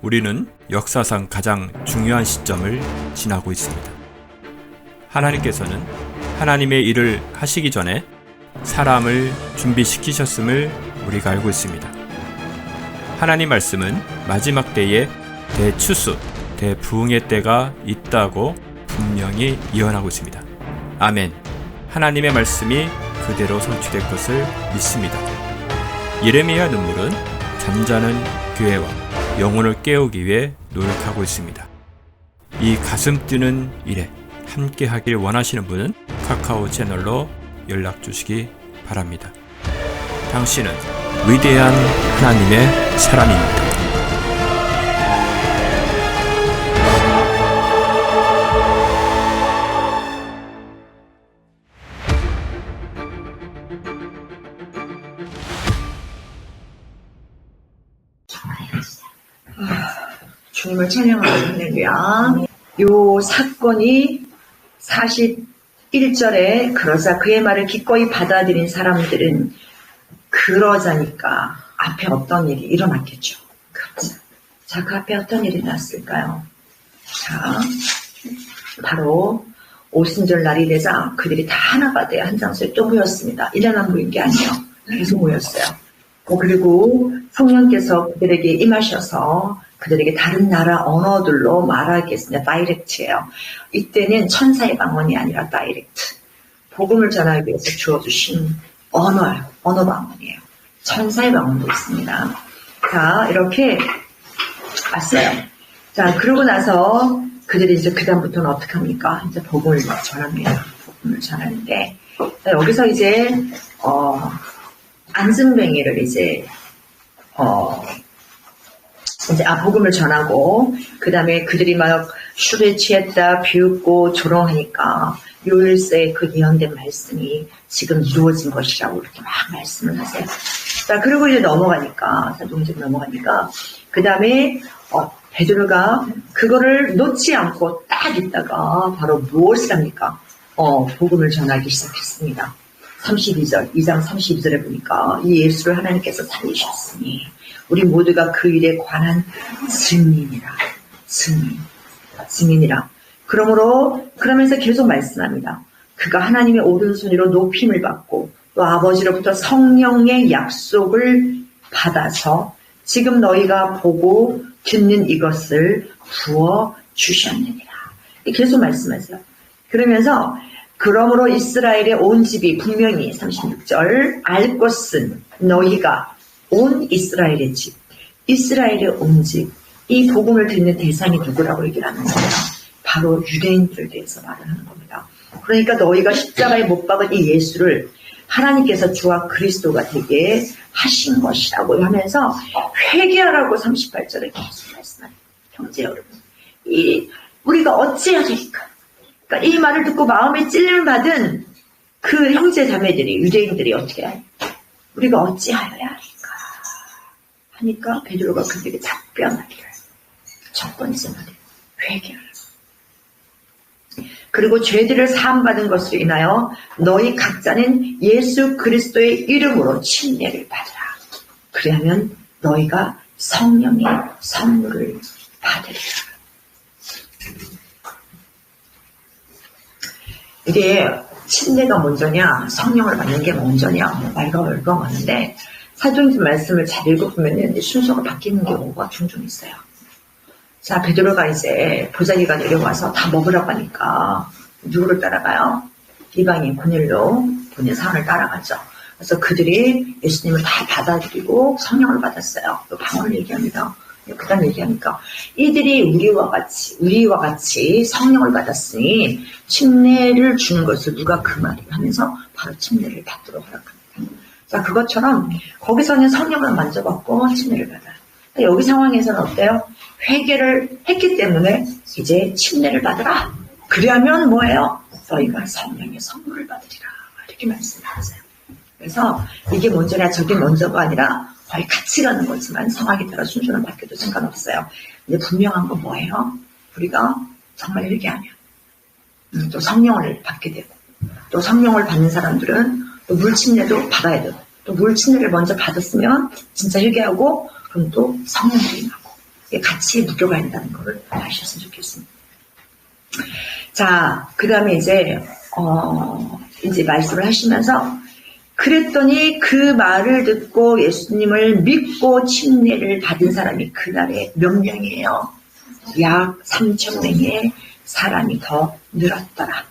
우리는 역사상 가장 중요한 시점을 지나고 있습니다. 하나님께서는 하나님의 일을 하시기 전에 사람을 준비시키셨음을 우리가 알고 있습니다. 하나님 말씀은 마지막 때에 대추수, 대부흥의 때가 있다고 분명히 예언하고 있습니다. 아멘. 하나님의 말씀이 그대로 성취될 것을 믿습니다. 예레미야 눈물은 잠자는 교회와 영혼을 깨우기 위해 노력하고 있습니다. 이 가슴 뛰는 일에 함께 하길 원하시는 분은 카카오 채널로 연락 주시기 바랍니다. 당신은 위대한 하나님의 사람입니다. 주님을 찬양하는 할렐루야. 요 사건이 41절에 그러자 그의 말을 기꺼이 받아들인 사람들은 그러자니까 앞에 어떤 일이 일어났겠죠. 그러자. 자, 그 앞에 어떤 일이 났을까요? 자, 바로 오순절 날이 되자 그들이 다 하나가 되어 한 장소에 또 모였습니다. 1년만 모인 게 아니에요. 계속 모였어요. 그리고 성령께서 그들에게 임하셔서 그들에게 다른 나라 언어들로 말하게 했습니다. 다이렉트예요. 이때는 천사의 방언이 아니라 다이렉트. 복음을 전하기 위해서 주어주신 언어예요. 언어 방언이에요. 천사의 방언도 있습니다. 자, 이렇게 왔어요. 자, 그러고 나서 그들이 이제 그다음부터는 어떻게 합니까? 이제 복음을 전합니다. 복음을 전하는데, 자, 여기서 이제, 안승뱅이를 이제 복음을 전하고, 그 다음에 그들이 막 술에 취했다, 비웃고 조롱하니까, 요일서에 그 예언된 말씀이 지금 이루어진 것이라고 이렇게 막 말씀을 하세요. 자, 그리고 이제 사도행전 넘어가니까, 그 다음에, 베드로가 그거를 놓지 않고 딱 있다가 바로 무엇을 합니까? 복음을 전하기 시작했습니다. 32절, 2장 32절에 보니까 이 예수를 하나님께서 살리셨으니 우리 모두가 그 일에 관한 증인이라. 그러면서 계속 말씀합니다. 그가 하나님의 오른손으로 높임을 받고 또 아버지로부터 성령의 약속을 받아서 지금 너희가 보고 듣는 이것을 부어주셨느니라. 계속 말씀하세요. 그러면서 그러므로 이스라엘의 온 집이 분명히 36절 알 것은 너희가 온 이스라엘의 집, 이스라엘의 온 집, 이 복음을 듣는 대상이 누구라고 얘기를 하는 거예요? 바로 유대인들에 대해서 말을 하는 겁니다. 그러니까 너희가 십자가에 못 박은 이 예수를 하나님께서 주와 그리스도가 되게 하신 것이라고 하면서 회개하라고 38절에 계속 말씀합니다. 형제 여러분, 우리가 어찌해야 될까? 그러니까 이 말을 듣고 마음에 찔림을 받은 그 형제 자매들이, 유대인들이 어떻게 해야 할까? 우리가 어찌하여야 할까? 하니까 베드로가 그들에게 답변하기를. 첫 번째 말이 회개하라. 그리고 죄들을 사함받은 것으로 인하여 너희 각자는 예수 그리스도의 이름으로 침례를 받으라. 그리하면 너희가 성령의 선물을 받으리라. 이게 침례가 먼저냐 성령을 받는 게 먼저냐 말과 얼가 많은데 사도행전 말씀을 잘 읽어보면 순서가 바뀌는 경우가 종종 있어요. 자, 베드로가 이제 보자기가 내려와서 다 먹으라고 하니까 누구를 따라가요? 이방인 고넬료 본인 사원을 따라가죠. 그래서 그들이 예수님을 다 받아들이고 성령을 받았어요. 또 방언을 얘기합니다. 그 다음 얘기하니까 이들이 우리와 같이 성령을 받았으니 침례를 주는 것을 누가 그 말이에요 하면서 바로 침례를 받도록 허락합니다. 자, 그것처럼 거기서는 성령을 만져받고 침례를 받아요. 여기 상황에서는 어때요? 회개를 했기 때문에 이제 침례를 받으라. 그리하면 뭐예요? 너희가 성령의 선물을 받으리라. 이렇게 말씀하세요. 그래서 이게 먼저냐 저게 먼저가 아니라 거의 같이 가는 거지만 상황에 따라 순서는 바뀌어도 상관없어요. 근데 분명한 건 뭐예요? 우리가 정말 회개하면 또 성령을 받게 되고 또 성령을 받는 사람들은 또 물침례도 받아야 되고 또 물침례를 먼저 받았으면 진짜 회개하고 그럼 또 성령을 임하고 같이 묶여가야 한다는 걸 아셨으면 좋겠습니다. 자, 그 다음에 이제 말씀을 하시면서 그랬더니 그 말을 듣고 예수님을 믿고 침례를 받은 사람이 그날에 몇 명이에요? 약 3,000명의 사람이 더 늘었더라.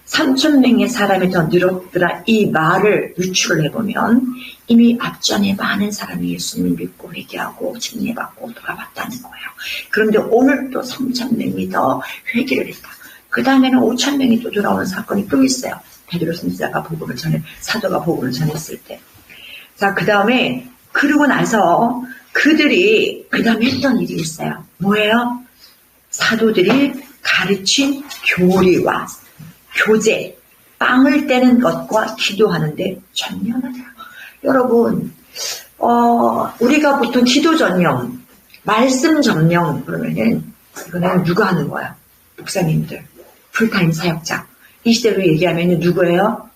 3,000명의 사람이 더 늘었더라. 이 말을 유추를 해보면 이미 앞전에 많은 사람이 예수님을 믿고 회개하고 침례받고 돌아왔다는 거예요. 그런데 오늘 또 3,000명이 더 회개를 했다. 그 다음에는 5,000명이 또 돌아오는 사건이 또 있어요. 베드로 선지자가 사도가 복음을 전했을 때. 자, 그 다음에 그러고 나서 그들이 그 다음에 했던 일이 있어요. 뭐예요? 사도들이 가르친 교리와 교제, 빵을 떼는 것과 기도하는데 전념하더라. 여러분, 우리가 보통 기도 전념, 말씀 전념 그러면은 이거는 누가 하는 거야? 목사님들, 풀타임 사역자. 이 시대로 얘기하면 누구예요?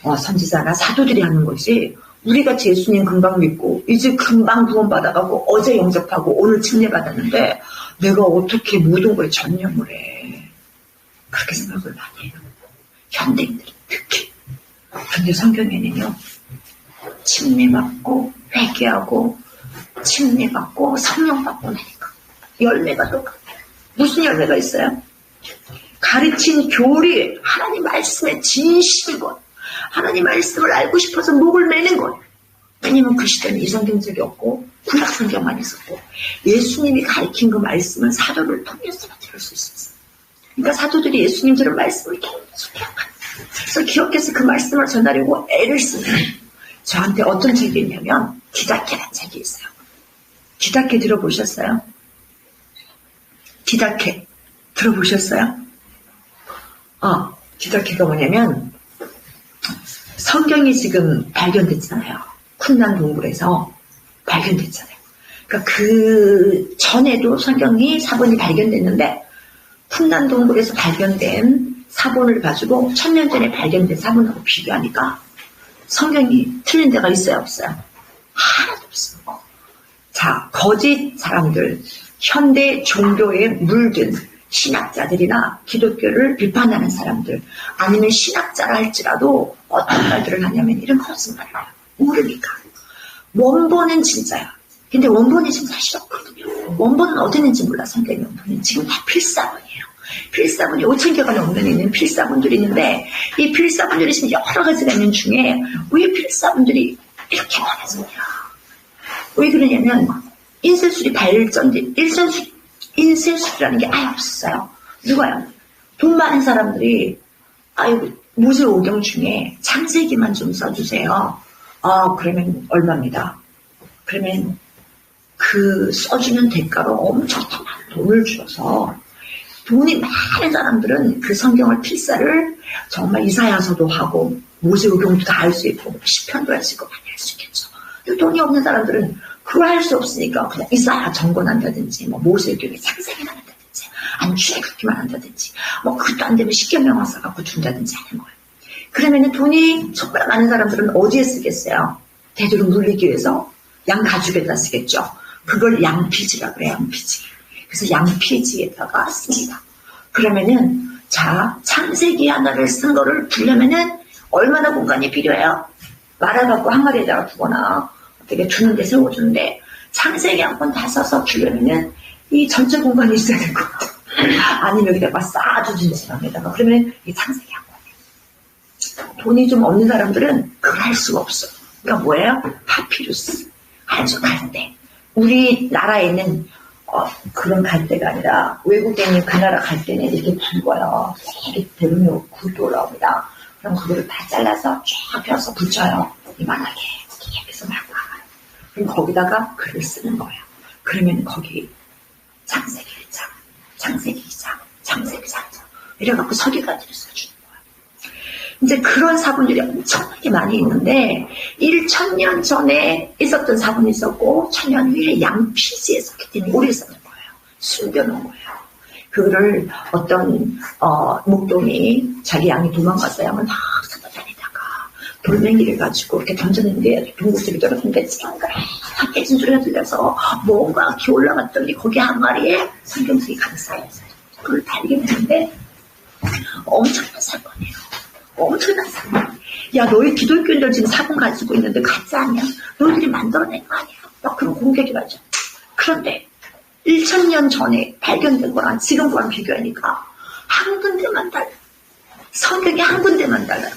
선지자나 사도들이 하는 거지. 우리같이 예수님 금방 믿고 이제 금방 구원받아가고 어제 영접하고 오늘 침례받았는데 내가 어떻게 모든 거에 전념을 해. 그렇게 생각을 많이 해요. 현대인들은 특히. 근데 성경에는요. 침례받고 회개하고 침례받고 성령받고 나니까 열매가 또 무슨 열매가 있어요? 가르친 교리, 하나님 말씀의 진실인 것, 하나님 말씀을 알고 싶어서 목을 매는 것. 왜냐면 그 시대는 이성경책이 없고 구약 성경만 있었고 예수님이 가르친 그 말씀은 사도를 통해서만 들을 수 있었어요. 그러니까 사도들이 예수님 들은 말씀을 계속 기억하는 거예요. 그래서 기억해서 그 말씀을 전하려고 애를 쓰는 거예요. 저한테 어떤 책이 있냐면 디다케라는 책이 있어요. 디다케 들어보셨어요? 디다케 들어보셨어요? 디다케가 뭐냐면 성경이 지금 발견됐잖아요. 쿰란 동굴에서 발견됐잖아요. 그러니까 그 전에도 성경이 사본이 발견됐는데 쿰란 동굴에서 발견된 사본을 가지고 1000년 전에 발견된 사본하고 비교하니까 성경이 틀린 데가 있어요, 없어요? 하나도 없어요. 자, 거짓 사람들, 현대 종교에 물든 신학자들이나 기독교를 비판하는 사람들, 아니면 신학자라 할지라도 어떤 말들을 하냐면 이런 거짓말을 해요. 모르니까. 원본은 진짜야. 근데 원본이 지금 사실 없거든요. 원본은 어디 있는지 몰라, 성경의 원본은. 지금 다 필사본이에요. 필사본이 5,000개가 넘는 있는 필사본들이 있는데 이 필사본들이 지금 여러 가지가 있는 중에 왜 필사본들이 이렇게 많아졌냐. 왜 그러냐면 인쇄술이 발전된 인쇄술이라는 게 아예 없었어요. 누가요? 돈 많은 사람들이 모세오경 중에 창세기만 좀 써주세요. 그러면 얼마입니다. 그러면 그 써주는 대가로 엄청 많은 돈을 줘서 돈이 많은 사람들은 그 성경을 필사를 정말 이사야서도 하고 모세오경도 다 할 수 있고 시편도 할 수 있고 많이 할 수 있겠죠. 근데 돈이 없는 사람들은 그걸 할 수 없으니까 그냥 이사야 정권한다든지 모세오경에 창세기만 한다든지 아니면 출애굽기만 한다든지 그것도 안 되면 십계명 와서 갖고 준다든지 하는 거예요. 그러면은 돈이 정말 많은 사람들은 어디에 쓰겠어요? 대대로 물리기 위해서 양 가죽에다 쓰겠죠. 그걸 양피지라 그래요. 양피지. 그래서 양피지에다가 씁니다. 그러면은 자 창세기 하나를 쓴 거를 두려면은 얼마나 공간이 필요해요? 말아갖고 항아리에다가 두거나 어떻게 두는데 세워주는데 창세기 한 번 다 써서 주려면은 이 전체 공간이 있어야 될 것 같아요. 아니면 여기다가 쌓아주든지 여기다가 그러면 이 창세기 한 번. 돈이 좀 없는 사람들은 그걸 할 수가 없어. 그러니까 뭐예요? 파피루스. 아주 갈대. 우리나라에는 그런 갈대가 아니라 외국에 있는 그 나라 갈대는 이렇게 굵어요. 이렇게 대문으로 굵게 올라옵니다. 그럼 그거를 다 잘라서 쫙 펴서 붙여요. 이만하게 이렇게 해서 막 나가요. 그럼 거기다가 글을 쓰는 거예요. 그러면 거기 창세기 1장, 창세기 2장, 창세기 4장 이래갖고 서기관들이 써주는 거예요. 이제 그런 사본들이 엄청나게 많이 있는데 1,000년 전에 있었던 사본이 있었고 1,000년 후에 양피지에 있었기 때문에 오래 있었는 거예요. 숨겨놓은 거예요. 그거를 어떤 목동이 자기 양이 도망갔어요. 양을 막 찾아다니다가 돌멩이를 가지고 이렇게 던졌는데 동굴들이 떨어졌는데 짱그랑 깨진 소리가 들려서 뭔가 이렇게 올라갔더니 거기 한 마리에 성경책이 가득 쌓여있어요. 그걸 달리게 됐는데 엄청난 사건이에요. 엄청난 사건. 야, 너희 기독교인들 지금 사건 가지고 있는데 가짜 아니야? 너희들이 만들어낸 거 아니야? 막 그런 공격이 가죠. 그런데 1000년 전에 발견된 거랑 지금 거랑 비교하니까 한 군데만 달라. 성경이 한 군데만 달라요.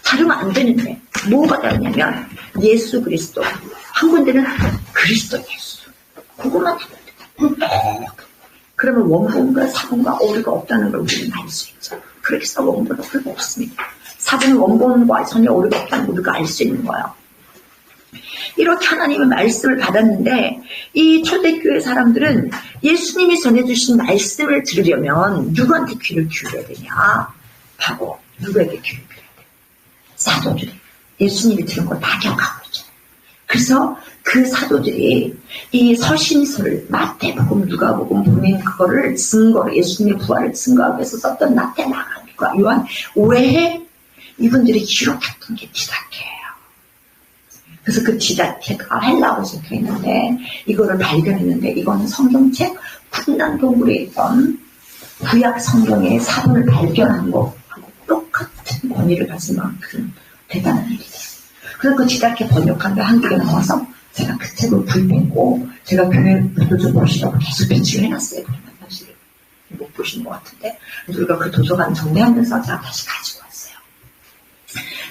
다르면 안 되는데 뭐가 다르냐면 예수 그리스도 한 군데는 그리스도 예수 그것만 다른데 그러면 원본과 사본과 오류가 없다는 걸 우리는 알 수 있죠. 그렇게 해서 원본은 오류가 없습니다. 사본은 원본과 전혀 오류가 없다는 걸 우리가 알 수 있는 거예요. 이렇게 하나님의 말씀을 받았는데 이 초대교회 사람들은 예수님이 전해주신 말씀을 들으려면 누구한테 귀를 기울여야 되냐? 바로 누구에게 귀를 기울여야 돼요? 사도들이. 예수님이 들은 걸 다 기억하고 있죠. 그래서 그 사도들이 이 서신서를 마태복음, 누가복음 보면 그거를 증거로 예수님의 부활을 증거하기 위해서 썼던 마태, 마가과 요한 외에 이분들이 기록했던 게 디다케예요. 그래서 그 디다케가 헬라어로 적혀 있는데 이거를 발견했는데 이거는 성경책 푸른 동굴에 있던 구약 성경의 사본을 발견한 것하고 똑같은 권위를 가진 만큼 대단한 일이에요. 그래서 그 디다케 번역한 게 한국에 나와서 제가 그 책을 구입했고 제가 교회 도서 보시라고 계속 배치를 해놨어요. 그러면 사실 못 보신 것 같은데 우리가 그 도서관 정리하면서 제가 다시 가지고 왔어요.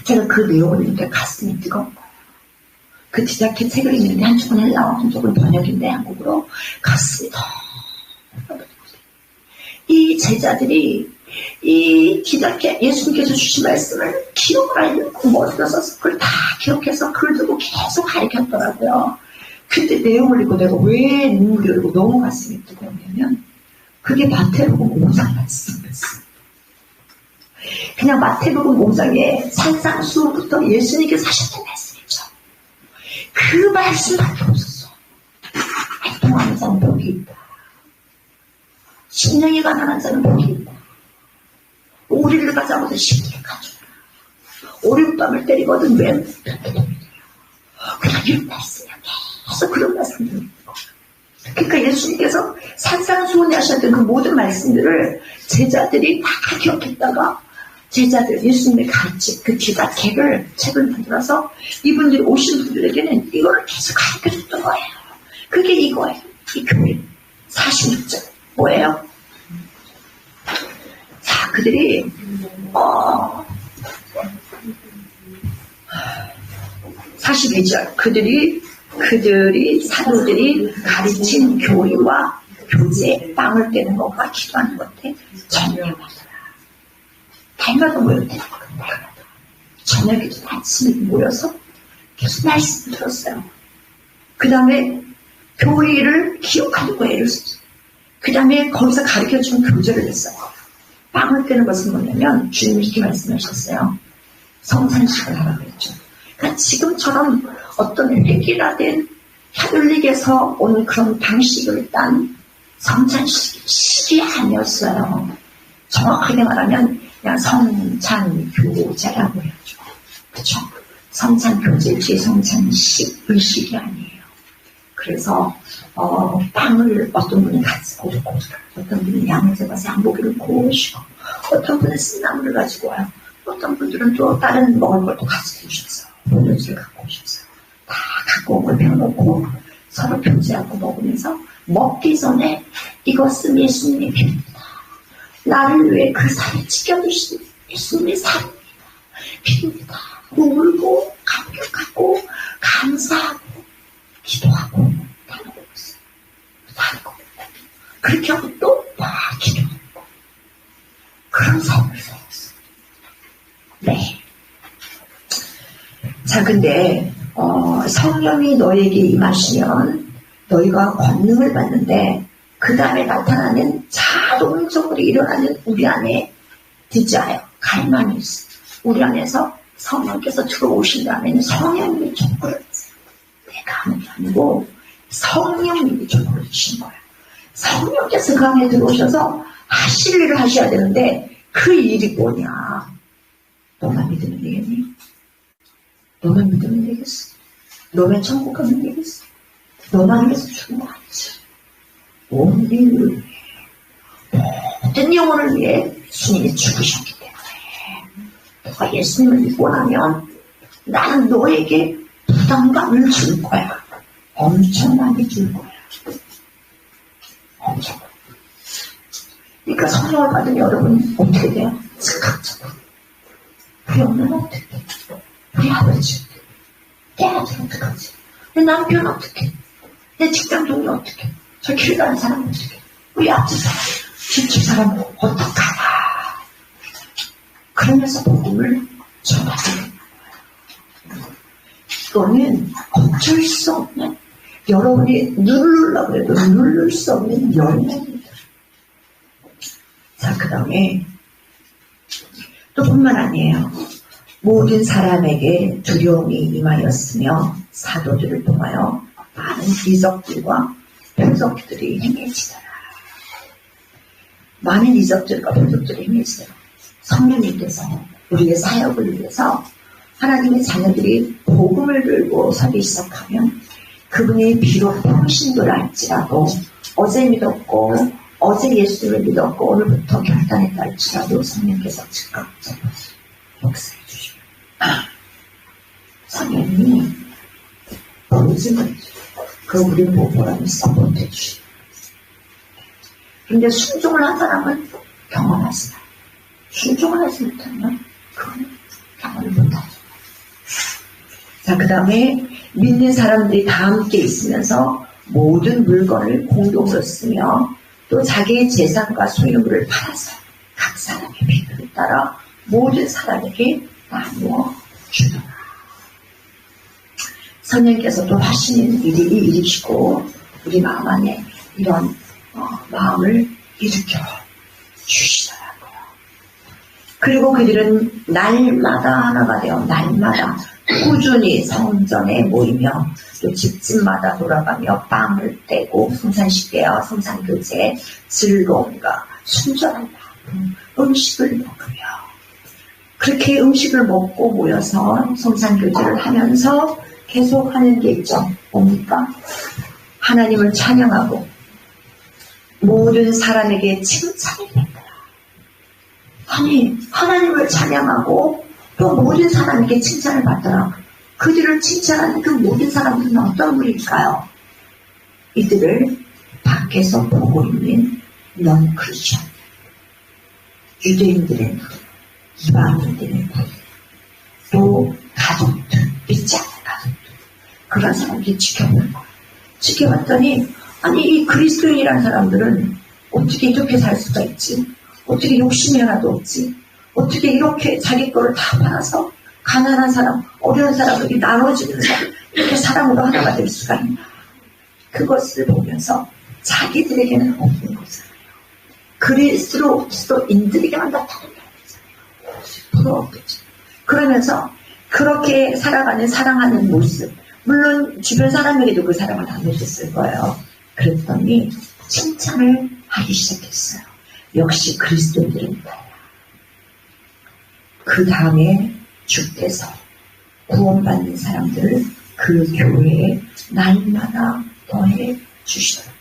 제가 그 내용을 읽는데 가슴이 뜨거운 거예요. 그 디다케 책을 읽는데 한쪽은 헬라어 한쪽은 번역인데 한국어로 가슴이 더 이 제자들이 이 디다케 예수님께서 주신 말씀을 기억을 하려고 머리가 써서 그걸 다 기억해서 글을 두고 계속 가르쳤더라고요. 근데 내용을 읽고 내가 왜 눈물이 흘리고 너무 가슴이 뜨거웠냐면 그게 마태복음 5장 말씀이었어요. 그냥 마태복음 5장에 산상수훈부터 예수님께서 하셨던 말씀이죠. 그 말씀밖에 없었어. 통하는 자는 복이 있다. 심령이 가난한 자는 복이 있다. 오리를 가져오든 쉽게 가져라. 오리밤을 때리거든 왜? 그냥 이런 말씀이야. 계속 그런 말씀들을 읽고. 그러니까 예수님께서 산상수훈에 하셨던 그 모든 말씀들을 제자들이 다 기억했다가 제자들 예수님의 가르침 그 디다케를 책을 만들어서 이분들이 오신 분들에게는 이거를 계속 가르쳐줬던 거예요. 그게 이거예요. 이 교회 46절 뭐예요? 자, 그들이 42절 그들이 사도들이 가르친 교리와 교제 빵을 떼는 것과 기도하는 것에 전념하더라. 달마다 모였대요. 저녁에도 아침에 모여서 계속 말씀을 들었어요. 그 다음에 교리를 기억하는 거예요. 그 다음에 거기서 가르쳐준 교제를 했어요. 빵을 떼는 것은 뭐냐면 주님이 이렇게 말씀하셨어요. 성찬식을 하라고 했죠. 그러니까 지금처럼 어떤 획일화된 혈릭에서 온 그런 방식을 딴 성찬식이 아니었어요. 정확하게 말하면 그냥 성찬교제라고 해야죠. 그렇죠? 성찬교제지 성찬식, 의식이 아니에요. 그래서 빵을 어떤 분이 가지고 오고 어떤 분이 양을 잡아서 양고기를 구우시고 어떤 분은 쓴나물을 가지고 와요. 어떤 분들은 또 다른 먹을 걸 또 가지고 오셨어요. 오늘을 갖고 오셨어요. 다 갖고 온 걸 배워놓고 서로 교제하고 먹으면서 먹기 전에 이것은 예수님의 피입니다. 나를 위해 그 살에 찢겨주신 예수님의 살입니다. 피입니다. 울고 감격하고 감사하고 기도하고 나누고 있어요. 나누고 그렇게 하고 또 막 기도하고 그런 삶을 살았어요. 네. 자, 근데 성령이 너에게 임하시면 너희가 권능을 받는데 그 다음에 나타나는 자동적으로 일어나는 우리 안에 디자이어, 갈망이 있어요. 우리 안에서 성령께서 들어오신 다음에는 성령님이 촉구를 했어요. 내가 하는 게 아니고 성령님이 촉구를 주신 거예요. 성령께서 그 안에 들어오셔서 하실 일을 하셔야 되는데 그 일이 뭐냐? 너만 믿으면 되겠니? 너만 믿으면 되겠어? 너만 천국 가면 되겠어? 너만 위해서 죽은 거 아니지? 온 인류를 위해, 모든 영혼을 위해 예수님이 죽으셨기 때문에 너가 예수님을 믿고 나면 나는 너에게 부담감을 줄 거야. 엄청 많이 줄 거야. 엄청. 그러니까 성령을 받은 여러분 어떻게 돼요? 즉각적으로. 우리 엄마는 어떻게 돼? 우리 아버지 어떻게 돼? 내 아들 어떡하지? 내 남편 어떻게 해? 내 직장 동료 어떻게 해? 저 길 가는 사람 어떻게 해? 우리 앞집 사람, 뒤집 사람 어떡하나? 그러면서 복음을 전하게. 이거는 어쩔 수 없는, 여러분이 누르려고 해도 누를 수 없는 열매입니다. 자, 그 다음에 또 뿐만 아니에요. 모든 사람에게 두려움이 임하였으며 사도들을 통하여 많은 이적들과 표적들이 행해지더라. 많은 이적들과 표적들이 행해지더라. 성령님께서 우리의 사역을 위해서 하나님의 자녀들이 복음을 들고 서기 시작하면 그분이 비록 평신도라 할지라도 어제 믿었고 어제 예수를 믿었고 오늘부터 결단했다 할지라도 성령께서 즉각적으로 역사해 주시고 성령님이 보증을 해주고 그 우리 보고라는 서포트해 주시고 그런데 순종을 한 사람은 경험하지 마. 순종을 하지 못하면 그건 경험을 못하죠. 자, 그 다음에 믿는 사람들이 다 함께 있으면서 모든 물건을 공동으로 쓰며 또 자기의 재산과 소유물을 팔아서 각 사람의 필요에 따라 모든 사람에게 나누어 주더라. 성령께서 또 하시는 일이 일이시고 우리 마음 안에 이런 마음을 일으켜 주시더라고요. 그리고 그들은 날마다 하나가 되어 날마다 꾸준히 성전에 모이며 또 집집마다 돌아가며 빵을 떼고 성산식대와 성산교제에 즐거움과 순전한 마음으로 음식을 먹으며 그렇게 음식을 먹고 모여서 성산교제를 하면서 계속 하는 게 있죠. 뭡니까? 하나님을 찬양하고 모든 사람에게 칭찬을 받더라. 아니, 하나님을 찬양하고 또 모든 사람에게 칭찬을 받더라. 그들을 칭찬하는 그 모든 사람들은 어떤 분일까요? 이들을 밖에서 보고 있는 넌 크리스천, 유대인들의 분, 이방인들의 분, 또 가족들, 믿지 않는 가족들, 그런 사람들이 지켜보는 거예요. 지켜봤더니 아니 이 그리스도인이라는 사람들은 어떻게 이렇게 살 수가 있지? 어떻게 욕심이 하나도 없지? 어떻게 이렇게 자기 거를 다 팔아서 가난한 사람, 어려운 사람들이 나눠주는 사람, 이렇게 사람으로 하나가 될 수가 있나? 그것을 보면서 자기들에게는 없는 거잖아요. 그리스도인들에게만 나타나는 거잖아요. 부러웠겠죠. 그러면서 그렇게 살아가는 사랑하는 모습, 물론 주변 사람에게도 그 사랑을 나눠줬을 거예요. 그랬더니 칭찬을 하기 시작했어요. 역시 그리스도인들은 달라. 그 다음에 주께서 구원받는 사람들을 그 교회에 날마다 더해 주시더라고요.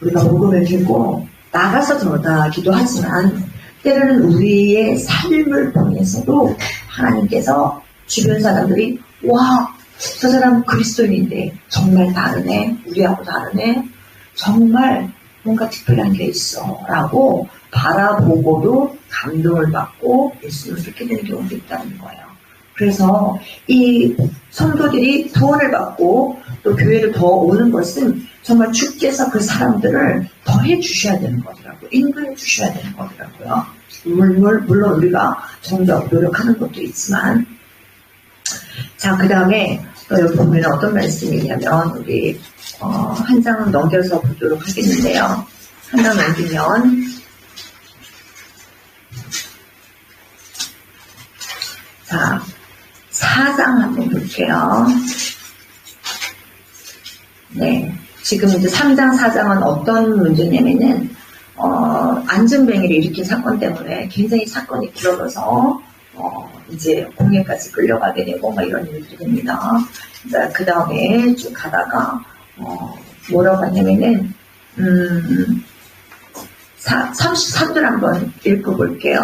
우리가 복음을 들고 나가서 전하기도 하지만 때로는 우리의 삶을 통해서도 하나님께서 주변 사람들이 와, 저 사람 그리스도인인데 정말 다르네, 우리하고 다르네, 정말 뭔가 특별한 게 있어 라고 바라보고도 감동을 받고 예수를 믿게 되는 경우도 있다는 거예요. 그래서 이 성도들이 구원을 받고 또 교회를 더 오는 것은 정말 주께서 그 사람들을 더 해주셔야 되는 거더라고요. 인도해 주셔야 되는 거더라고요. 물론 우리가 정작 노력하는 것도 있지만, 자, 그 다음에 여기 보면 어떤 말씀이 있냐면 우리 한 장은 넘겨서 보도록 하겠는데요. 한 장 넘기면 자, 4장 한번 볼게요. 네, 지금 이제 3장, 4장은 어떤 문제냐면은 안전뱅이를 일으킨 사건 때문에 굉장히 사건이 길어져서 이제 공예까지 끌려가게 되고 막 이런 일들이 됩니다. 그 다음에 쭉 가다가 뭐라고 하냐면은 33절 한번 읽어볼게요.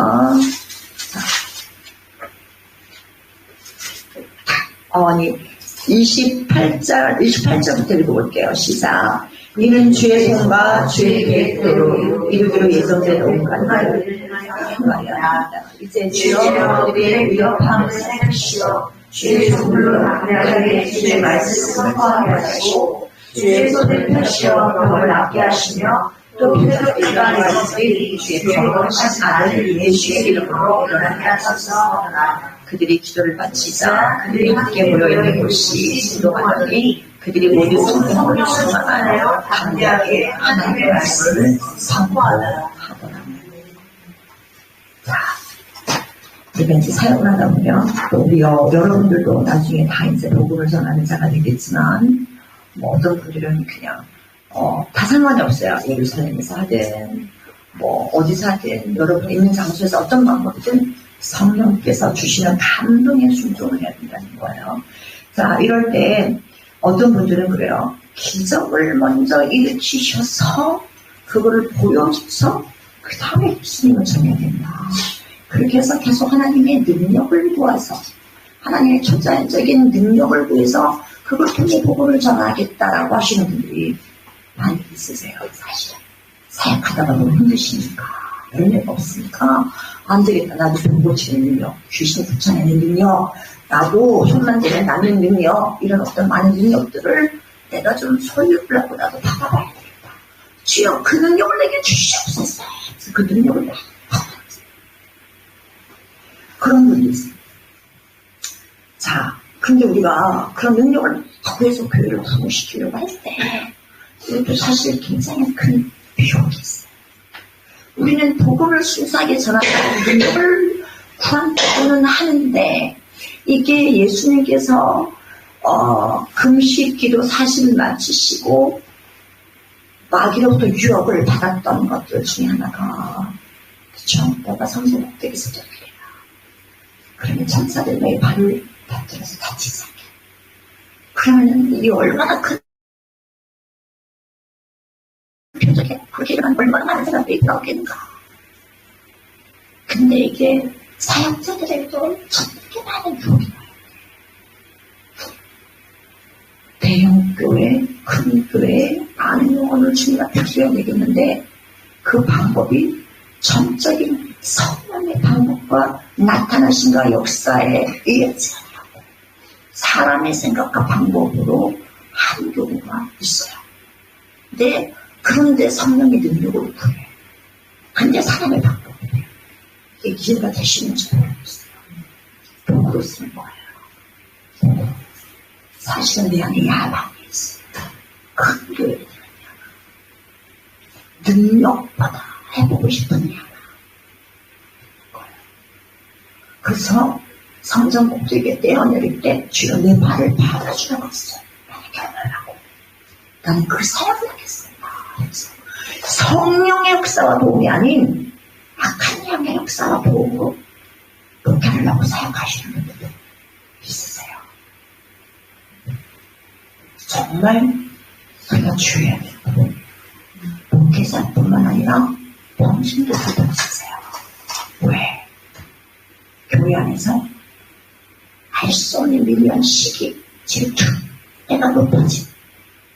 아니 28절부터 읽어볼게요. 시작. 이는 주의 손과 주의 계획대로 이루기로 예정된 온갖 말을 행하여야 한다. 이제 주여 우리의 위협함을 생각하시어 주의 조물로 나가게 주의 말씀을 선포하게 하시고 주의 손을 펴시어 병을 낫게 하시며 또 표적기관의 것들이 주의 병거하신 아들 예수의 이름으로 일어나게 하소서. 그들이 기도를 바치자 그들이 함께 모여있는 곳이 진동하더니 그들이 모두 성령을 충만하여 담대하게 하나님의 말씀을 선포하더라 하더라. 자, 이제 사역을 하다 보면 또 우리 여러분들도 나중에 다 이제 복음을 전하는 자가 되겠지만 어떤 분들은 그냥 다 상관이 없어요. 예루살렘에서 하든 어디서 하든 여러분 있는 장소에서 어떤 방법이든 성령께서 주시는 감동의 순종을 해야 된다는 거예요. 자, 이럴 때 어떤 분들은 그래요. 기적을 먼저 일으키셔서 그거를 보여줘서 그 다음에 예수님을 전해야 된다. 그렇게 해서 계속 하나님의 능력을 구해서 하나님의 초자연적인 능력을 구해서 그걸 통해 복음을 전하겠다라고 하시는 분들이 많이 있으세요. 사실은 사역하다가 너무 힘드시니까 열매가 없으니까 안 되겠다. 나도 병 고치는 능력, 귀신 쫓아내는 능력, 나도 손만 대면 나는 능력, 이런 어떤 많은 능력들을 내가 좀 소유를 하고 나도 받아봐야 되겠다. 주여 그 능력을 내게 주시옵소서. 그 능력을 막 그런 분이 있어요. 자, 근데 우리가 그런 능력을 더해서 교회를 부흥시키려고 할 때 이것도 사실 굉장히 큰 비용이 있어요. 우리는 복음을 순수하게 전한다는 능력을 구한다고는 하는데 이게 예수님께서 금식 기도 40일 마치시고 마귀로부터 유혹을 받았던 것들 중에 하나가 그쵸? 너가 성소 꼭대기에서 기도해라. 그러면 천사들 너의 발을 받들어서 다치지 않게. 그러면 이게 얼마나 큰 표적에 그렇게 일어나면 얼마나 많은 사람들이 나오겠는가. 근데 이게 사역자들에게도 저렇게 많은 유혹이 나요. 대형 교회, 큰 교회, 많은 영혼을 주님 앞에 기여내겠는데 그 방법이 전적인 성령의 방법과 나타나신과 역사에 의하지 않고 사람의 생각과 방법으로 하는 경우가 있어요. 근데 그런데 성령의 능력을 구해. 근데 사람의 방법을 해요. 이게 기회가 되시는지 모르겠어요. 도구로 쓰는 거예요. 사실은 내 안에 야망이 있어요. 큰 교회를 능력보다 해보고 싶은 야망. 그래서 성전 꼭대기에 떼어내릴 때 주여 내 발을 받아주라고 했어요. 나는 결단하고 나는 그 사역을 하겠습니다. 성령의 역사와 도움이 아닌 악한 양의 역사와 도움으로 목회하려고 사역하시는 분들도 있으세요. 정말 우리가 주의해야 되고 목회자뿐만 아니라 병신들도 있으세요. 왜? 교회 안에서 알 수 없는 미묘한 시기, 질투, 내가 높아진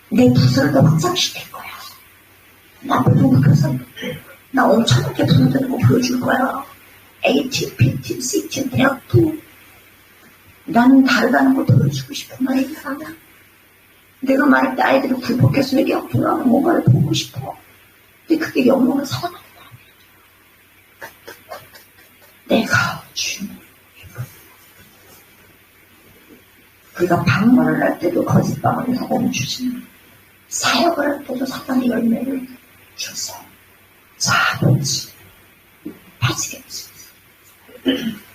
내 부서를 더 확장시킬 거야. 나 모든 것은 나 엄청나게 부서되는 거 보여줄 거야. A팀, B팀, C팀, 대학부 나는 다르다는 걸 보여주고 싶은 거야. 이 사람은 내가 말할 때 아이들을 굴복해서 회개하고 돌아오는 뭔가를 보고 싶어. 근데 그게 영혼을 사랑하는 거야. 내가 주님 우리가 방문을 할 때도 거짓방언을 사단을 주지만 사역을 할 때도 사단의 열매를 줘서 자든지 빠지겠지.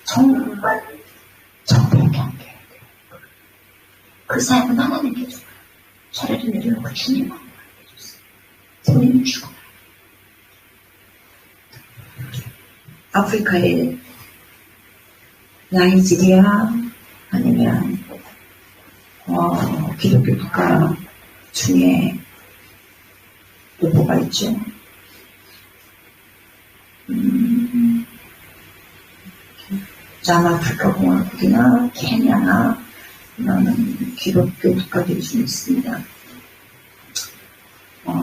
정말 정확하게 안 돼요. 그 사역은 하나님께 줘요. 저를 내려놓고 주님만 해주세요. 본인은 죽어요. 아프리카에 나이지리아 아니면 기독교 국가 중에 뭐가 있죠? 남아프리카 공화국이나 케냐나 이런 기독교 국가들이 좀 있습니다.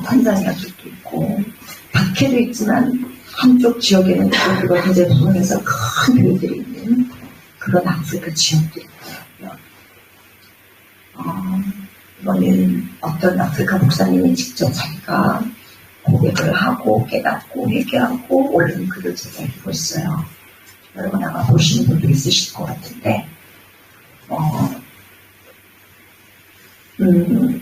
탄자니아 쪽도 있고 박해도 있지만 한쪽 지역에는 기독교가 굉장히 부흥해서 큰 교회들이 있는 그런 아프리카 지역들이 있더라고요. 이거는 어떤 아프리카 목사님이 직접 자기가 고백을 하고 깨닫고 회개하고 올린 글을 제가 읽고 있어요. 여러분 아마 보시는 분도 있으실 것 같은데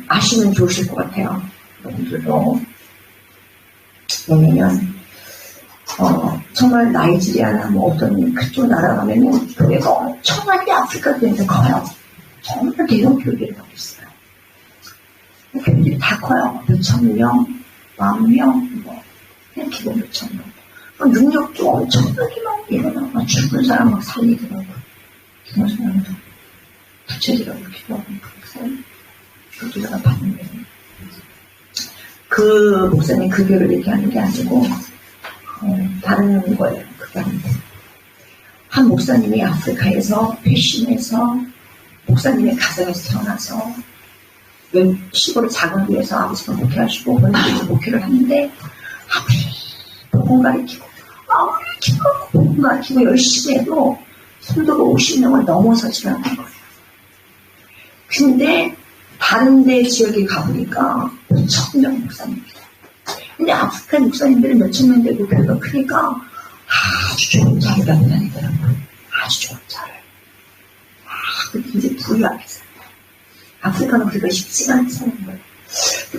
아시면 좋으실 것 같아요. 여러분들도. 왜냐면 정말 나이지리아나 뭐 어떤 그쪽 나라 가면은 교회가 엄청나게 아프리카 교회에서 커요. 정말 대형 교회를 하고 있어요. 교회들이 다 커요. 몇천 명, 10,000명, 뭐 이렇게 뭐 몇천 명. 능력도 엄청나게 막 일어나고 죽은 사람 막 살리더라고요. 죽은 사람도 부채질하고 기도하고 그렇게 받는데 그 목사님 그 교를 얘기하는 게 아니고 다른 거예요. 그게 아닌데 한 목사님이 아프리카에서 회심해서 목사님의 가정에서 태어나서 시골 작은 교회에서 아버지가 목회하시고 본인도 목회를 하는데 아무리 복음 가르치고 아무리 기도하고 복음 가르치고 열심히 해도 성도가 50명을 넘어서지 않는 거예요. 근데 다른 데 지역에 가보니까 5,000명 목사님입니다. 근데 아프리카 목사님들은 몇천 명 되고 교회가 크니까 아주 좋은 자를 갖고 다니더라고요. 아주 좋은 자를. 굉장히 부유하게 살아요. 아프리카는 그렇게 쉽지가 않게 사는 거예요.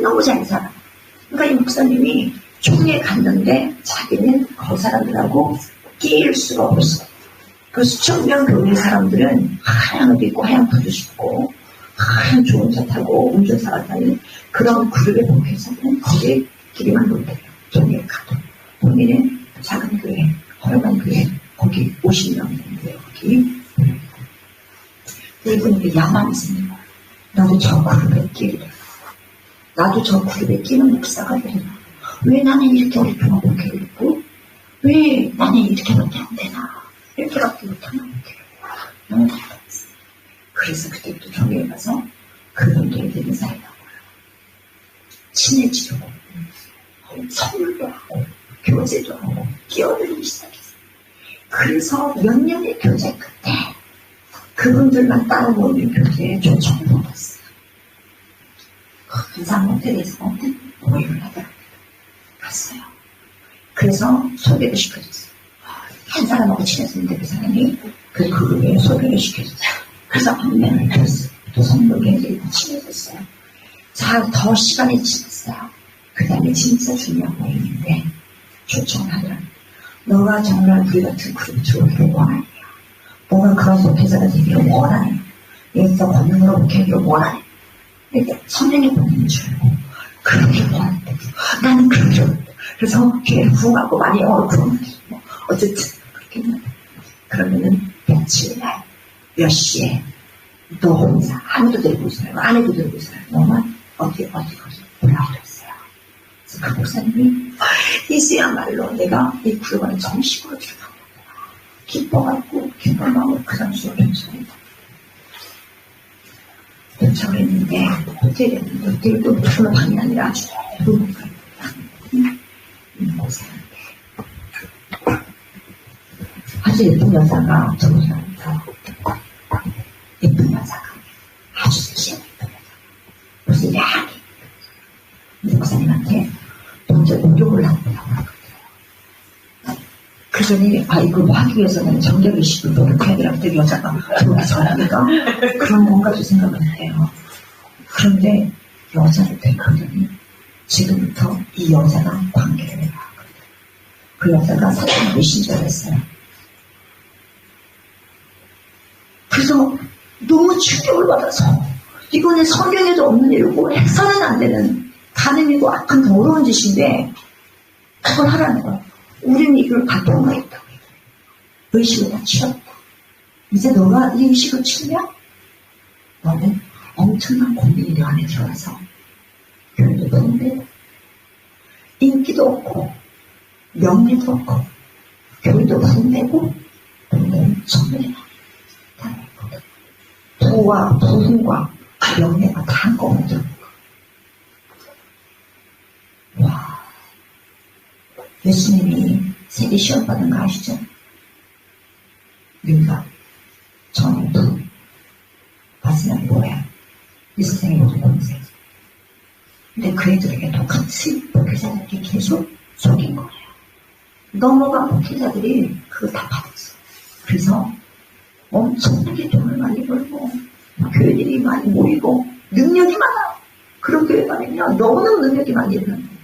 너무 잘 살아. 그러니까 이 목사님이 총회에 갔는데 자기는 그 사람들하고 끼일 수가 없어. 그 수천 명 교회 사람들은 하얀 옷 입고 하얀 구두 신고 하얀 좋은 차 타고 운전사가 다니는 그런 그룹에 복해서는 거기에 길이만 못해요. 총회에 가도. 본인은 작은 교회, 허름한 교회, 거기 50명 되는데 거기 이분에게 야망이 생긴 거예요. 나도 저 그룹에 끼리라. 나도 저 그룹에 끼는 목사가 되리라. 왜 나는 이렇게 오랫동안 목회를 했고 왜 나는 이렇게밖에 안 되나. 이렇게밖에 못하나 목회를. 너무 답답했어요. 그래서 그때부터 교회에 가서 그분들에게 인사를 하고요. 친해지려고 선물도 하고 교제도 하고 끼어들기 시작했어요. 그래서 몇 년의 교제 끝에 그분들만 따로 모이는 교회에 초청을 받았어요. 이상 호텔에서 모임을 하더라고요. 갔어요. 그래서 소개를 시켜줬어요. 한 사람하고 친했는데 그 사람이 그 그룹에 소개를 시켜줬어요. 그래서 방면을 폈어요. 또 성도들이 친해졌어요. 자, 더 시간이 지났어요. 그 다음에 진짜 중요한 모임인데 초청하면 너가 정말 우리 같은 그룹 들어오기를 원하냐. 너가 그런 목회자가 되기를 원하냐. 예수 권능으로 목회하기를 원하냐. 이렇게 성령이 보내는 줄 알고 그렇게 원한대. 나는 그렇게 원한대. 그래서 교회를 부흥하고 많이 그런 뭐 어쨌든 그렇게 원한대. 그러면은 며칠 날 몇 시에 너 혼자 아무도 데리고 있어요. 아내도 데리고 있어요. 너만 어디 오라고 그랬어요. 그래서 그 목사님이 이제야말로 내가 이 구역을 정식으로 들어가고 기뻐갖고 기쁜 마음으로 그 장소를 요청을 했는데 호텔도 무슨 방이 아니라 아주 넓은 곳이었는데 아주 예쁜 여자가 저기서 예쁜 여자가 아주 섹시한 예쁜 여자가 무슨 야하게 목사님한테 먼저 욕을 하더라고요. 그러더니 이거 뭐 하기 위해서는 정결의식을 노력해야 되라고 때 여자가 그렇게 전하니까 그런 건가 생각을 해요. 그런데 여자를 데려오더니 지금부터 이 여자랑 관계를 해라. 그 여자가 사탄의 신자였어요. 그래서 너무 충격을 받아서 이거는 성경에도 없는 일이고 해서는 안 되는 가늠이고 악한 더러운 짓인데 그걸 하라는 거예요. 우리는 이걸 바통하겠다고 의식을 다 치웠다. 이제 너가 이 의식을 치면 너는 엄청난 고민이 너 안에 들어와서 별도 없는데 인기도 없고 명예도 없고 별도 분내고 너는 전부에 부와 부흥과 명예가 다 한꺼번에 들어오고 와 예수님이 세계 시험 받은 거 아시죠? 민가 전부 마지막에 뭐야? 이 세상의 모든 공세. 근데 그 애들에게 똑같이 목회자들에게 계속 속인 거예요. 넘어간 목회자들이 그거 다 받았어. 그래서 엄청나게 돈을 많이 벌고 교회들이 많이 모이고 능력이 많아. 그런 교회 가면요 너무너무 능력이 많이 일어납니다.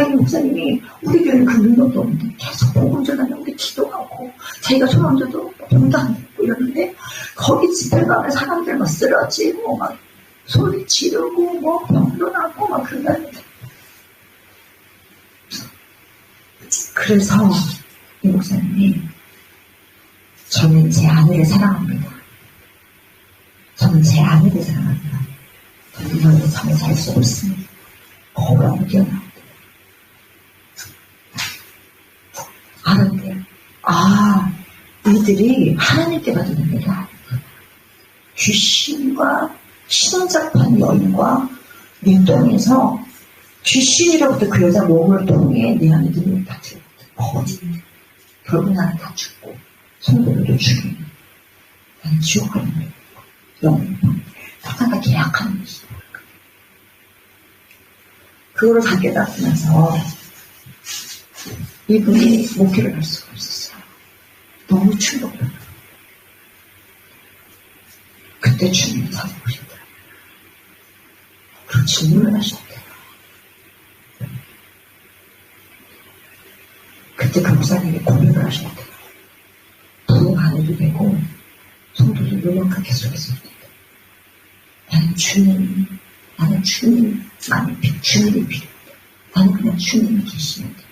이 목사님이 우리 교회는 그 능력도 없는데 계속 복음 전하는데 기도하고 자기가 소망줘도 돈도 안 듣고 이러는데 거기 집에 가면 사람들 막 쓰러지고 막 소리 지르고 뭐 병도 나고 막 그런다는데 그래서 이 목사님이 저는 제 아내를 사랑합니다. 저는 제 아내를 사랑합니다. 저는 이런 잠을 잘 수 없습니다. 거울하고 뛰어나옵니다. 알았대요. 아, 이들이 하나님께 받은 은혜가 아니구나. 귀신과 신잡한 여인과 민동에서 귀신이로부터 그 여자 몸을 통해 내 안에 눈을 다 들었대. 거짓. 결국 나는 다 죽고 성도들도 죽이는 나는 지옥 가는 거예요. 영혼이 사탄과 계약하는 것이다. 그거를 다 깨닫으면서 이분이 목회를 할 수가 없었어요. 너무 충격을. 그때 주님이 찾아보셨더라고요. 그런 질문을 하셨대요. 그때 그 목사님이 고백을 하셨대요. 부흥 안 해도 되고 성도도 요만큼 계속했을 때 나는 주님이 필요해. 나는 그냥 주님이 계시면 돼.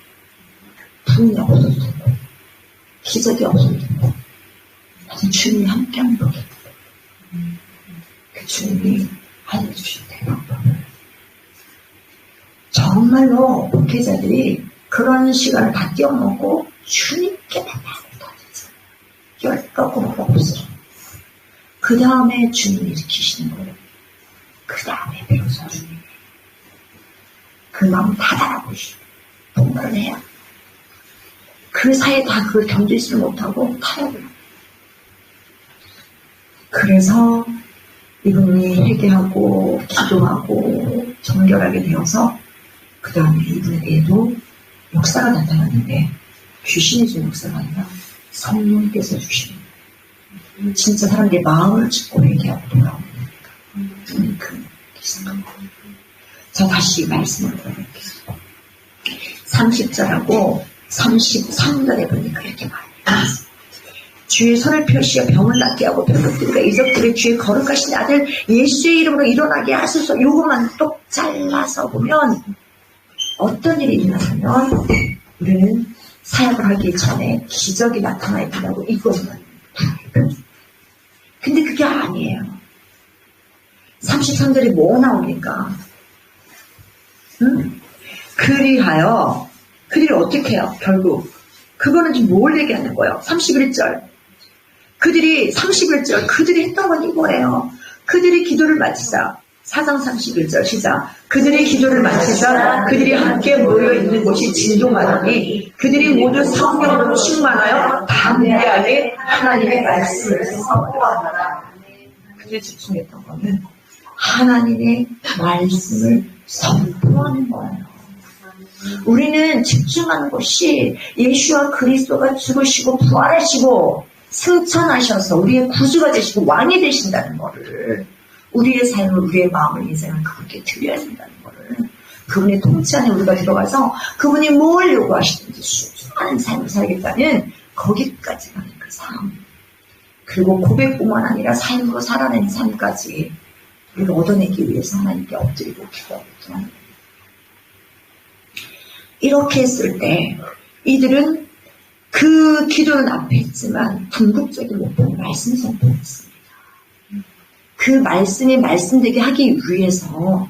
부흥이 없어도 되고 기적이 없어도 되고 나는 주님이 함께하는 거겠다. 그 주님이 알려주신 방법을 정말로 목회자들이 그런 시간을 다 뛰어넘고 주님께 만나고 열거고 없어. 그 다음에 주님이 일으키시는 거예요. 그 다음에 비로소 주님이 그 마음 닫아라고 동거를 해요. 그 사이에 다 그걸 견디지 못하고 타협을 합니다. 그래서 이분이 회개하고 기도하고 정결하게 되어서 그 다음에 이분에게도 역사가 나타났는데 귀신이 준 역사가 아니라 성령께서 주시는 진짜 사람들의 마음을 짚고 회개하고 돌아오는 거니까 그 기사가 자 다시 말씀을 들어볼게요. 30절하고 33절에 보니까 이렇게 말해요. 주의 손을 펴시어 병을 낫게 하고 병들과 이적들의 주의 거룩하신 아들 예수의 이름으로 일어나게 하소서. 요것만 똑 잘라서 보면 어떤 일이 일어나면 우리는 사역을 하기 전에 기적이 나타나야 된다고 이것만 근데 그게 아니에요. 33절에 뭐 나옵니까? 그리하여 그들이 어떻게 해요? 결국 그거는 지금 뭘 얘기하는 거예요? 31절 그들이 했던 건 이거예요. 그들이 기도를 마치자 4장 31절 시작. 그들이 기도를 마치자 그들이 함께 모여있는 곳이 진동하더니 그들이 모두 성령으로 충만하여 담대하게 하나님의 말씀을 선포하더라. 그들이 집중했던 거는 하나님의 말씀을 선포하는 거예요. 우리는 집중하는 것이 예수와 그리스도가 죽으시고 부활하시고 승천하셔서 우리의 구주가 되시고 왕이 되신다는 것을 우리의 삶을 우리의 마음을 인생을 그분께 드려야 된다는 것을 그분의 통치 안에 우리가 들어가서 그분이 뭘 요구하시든지 수많은 삶을 살겠다는 거기까지 가는 그 삶 그리고 고백뿐만 아니라 삶으로 살아내는 삶까지 우리가 얻어내기 위해서 하나님께 엎드리고 기도하고 하는 이렇게 했을 때 이들은 그 기도는 앞에 있지만 궁극적인 목표는 말씀 선포였습니다. 그 말씀이 말씀되게 하기 위해서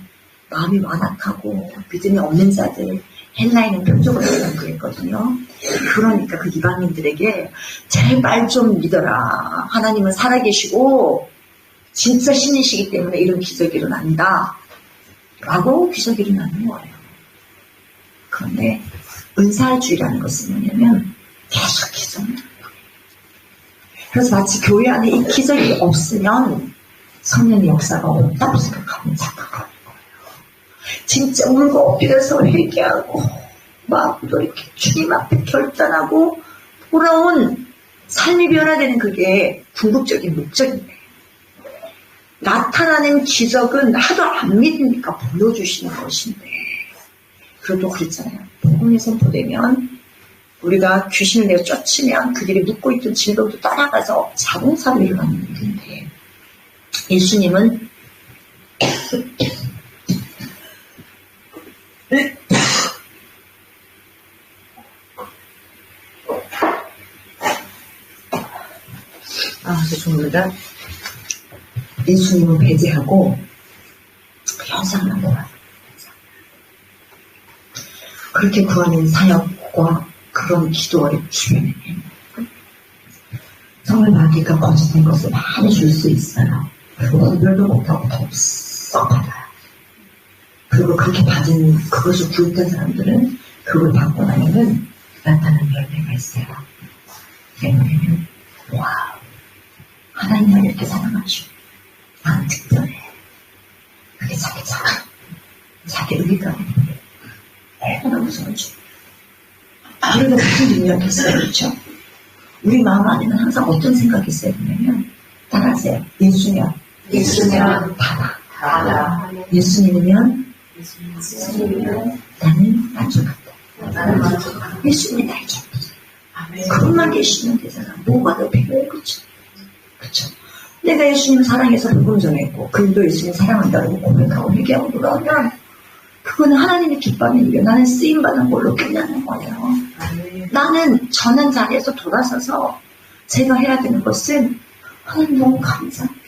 마음이 완악하고 믿음이 없는 자들, 헬라인은 표적으로 그랬거든요. 그러니까 그 이방인들에게 제발 좀 믿어라. 하나님은 살아계시고 진짜 신이시기 때문에 이런 기적이 일어난다. 라고 기적이 일어나는 거예요. 그런데 은사주의라는 것은 뭐냐면 계속 기적을 하는 거예요. 그래서 마치 교회 안에 이 기적이 없으면 성령의 역사가 없다고 생각하면 착각하는 거예요. 진짜 울고 엎드려서 회개하고 막 또 이렇게 주님 앞에 결단하고 돌아온 삶이 변화되는 그게 궁극적인 목적인데 나타나는 기적은 하도 안 믿으니까 보여주시는 것인데 그래도 그랬잖아요. 복음이 선포되면 우리가 귀신을 내어 쫓으면 그들이 묻고 있던 질병도 따라가서 자동사로 일어나는 일인데 예수님은 죄송합니다. 예수님은 배제하고 현상만 보아요. 그렇게 구하는 사역과 그런 기도의 주변에 정말 마귀가 거짓된 것을 많이 줄 수 있어요. 그리고 구별도 못하고 더 썩받아요. 그리고 그렇게 받은 그것을 구했던 사람들은 그걸 받고 나면은 나타나는 열매가 있어요. 열매는 와우, 하나님 나를 이렇게 사랑하시고 나는 특별해. 그게 자기 자랑, 자기 의의감이 얼마나 무서운지. 우리가 무슨 능력했어요, 그렇죠? 우리 마음 안에는 항상 어떤 생각이 있어야 되냐면 따라하세요. 예수면 바다. 예수님이면 나는 만족한다. 예수님이 날 잡으세요. 그것만 계시면 되잖아. 뭐가 더 필요해, 그렇죠? 그렇죠? 내가 예수님 사랑해서 복음 전했고 그들도 예수님 사랑한다고 고백하고 회개하고 그러면 그거는 하나님의 기뻐하는 일이에요. 나는 쓰임받은 걸로 끝나는 거예요. 나는 전한 자리에서 돌아서서 제가 해야 되는 것은 하나님 너무 감사합니다.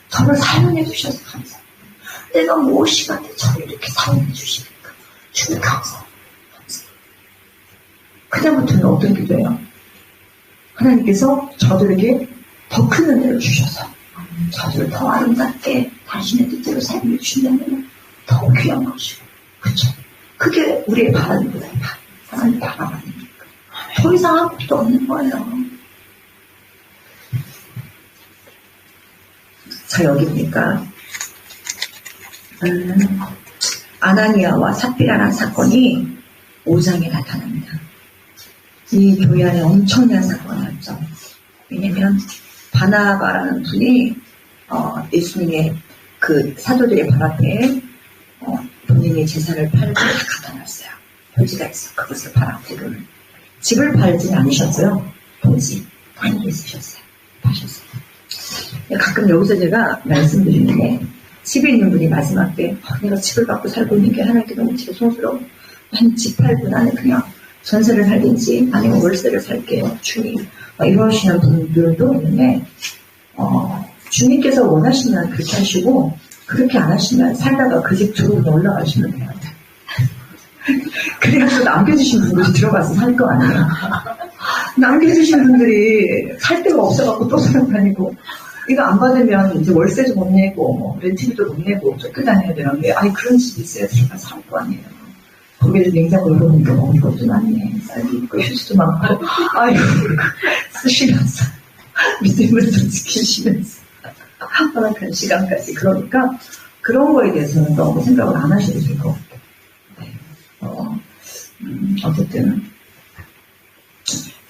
저를 사용해 주셔서 감사합니다. 내가 무엇이간데 저를 이렇게 사용해 주시니까 주님 감사합니다. 그다음부터는 어떤 기도예요? 하나님께서 저들에게 더 큰 은혜를 주셔서 저들을 더 아름답게 당신의 뜻대로 살게 주신다면 더 귀한 것이고, 그렇죠? 그게 우리의 바라는 거예요. 하나님 바라는 거니까 더 이상 할 것도 없는 거예요. 자, 여기 보니까 아나니아와 삽비라라는 사건이 5장에 나타납니다. 이 교회 안에 엄청난 사건이었죠. 왜냐면 바나바라는 분이 예수님의 그 사도들의 발 앞에 본인의 재산을 팔고 다 갖다 놨어요. 토지가 있어. 그것을 팔아 대금을. 집을 팔지는 않으셨고요. 토지 많이 있으셨어요. 파셨어요. 가끔 여기서 제가 말씀드리는데 집에 있는 분이 마지막 때 내가 집을 갖고 살고 있는 게 하나님께 너무 죄송스러워. 난 집 팔고 나는 그냥 전세를 살든지 아니면 월세를 살게요. 주님. 이러시는 분들도 있는데 주님께서 원하시면 그렇게 하시고 그렇게 안 하시면 살다가 그 집 들어오고 올라가시면 돼요. 그래야 또 남겨주신 분들이 들어가서 살 거 아니에요. 남겨주신 분들이 살 데가 없어갖고 또 살아다니고 이거 안 받으면 이제 월세도 못 내고 렌트비도 못 내고 쫓겨다녀야 되는데 아니 그런 집이 있어야 들어가서 살 거 아니에요. 거기를 냉장고 열어보니까 먹을 것도 많네. 쌀도 있고 휴지도 많고 아이고 쓰시면서 믿음을 또 지키시면서 허락한 시간까지 그러니까 그런 거에 대해서는 너무 생각을 안 하셔도 될 것 같아요. 어쨌든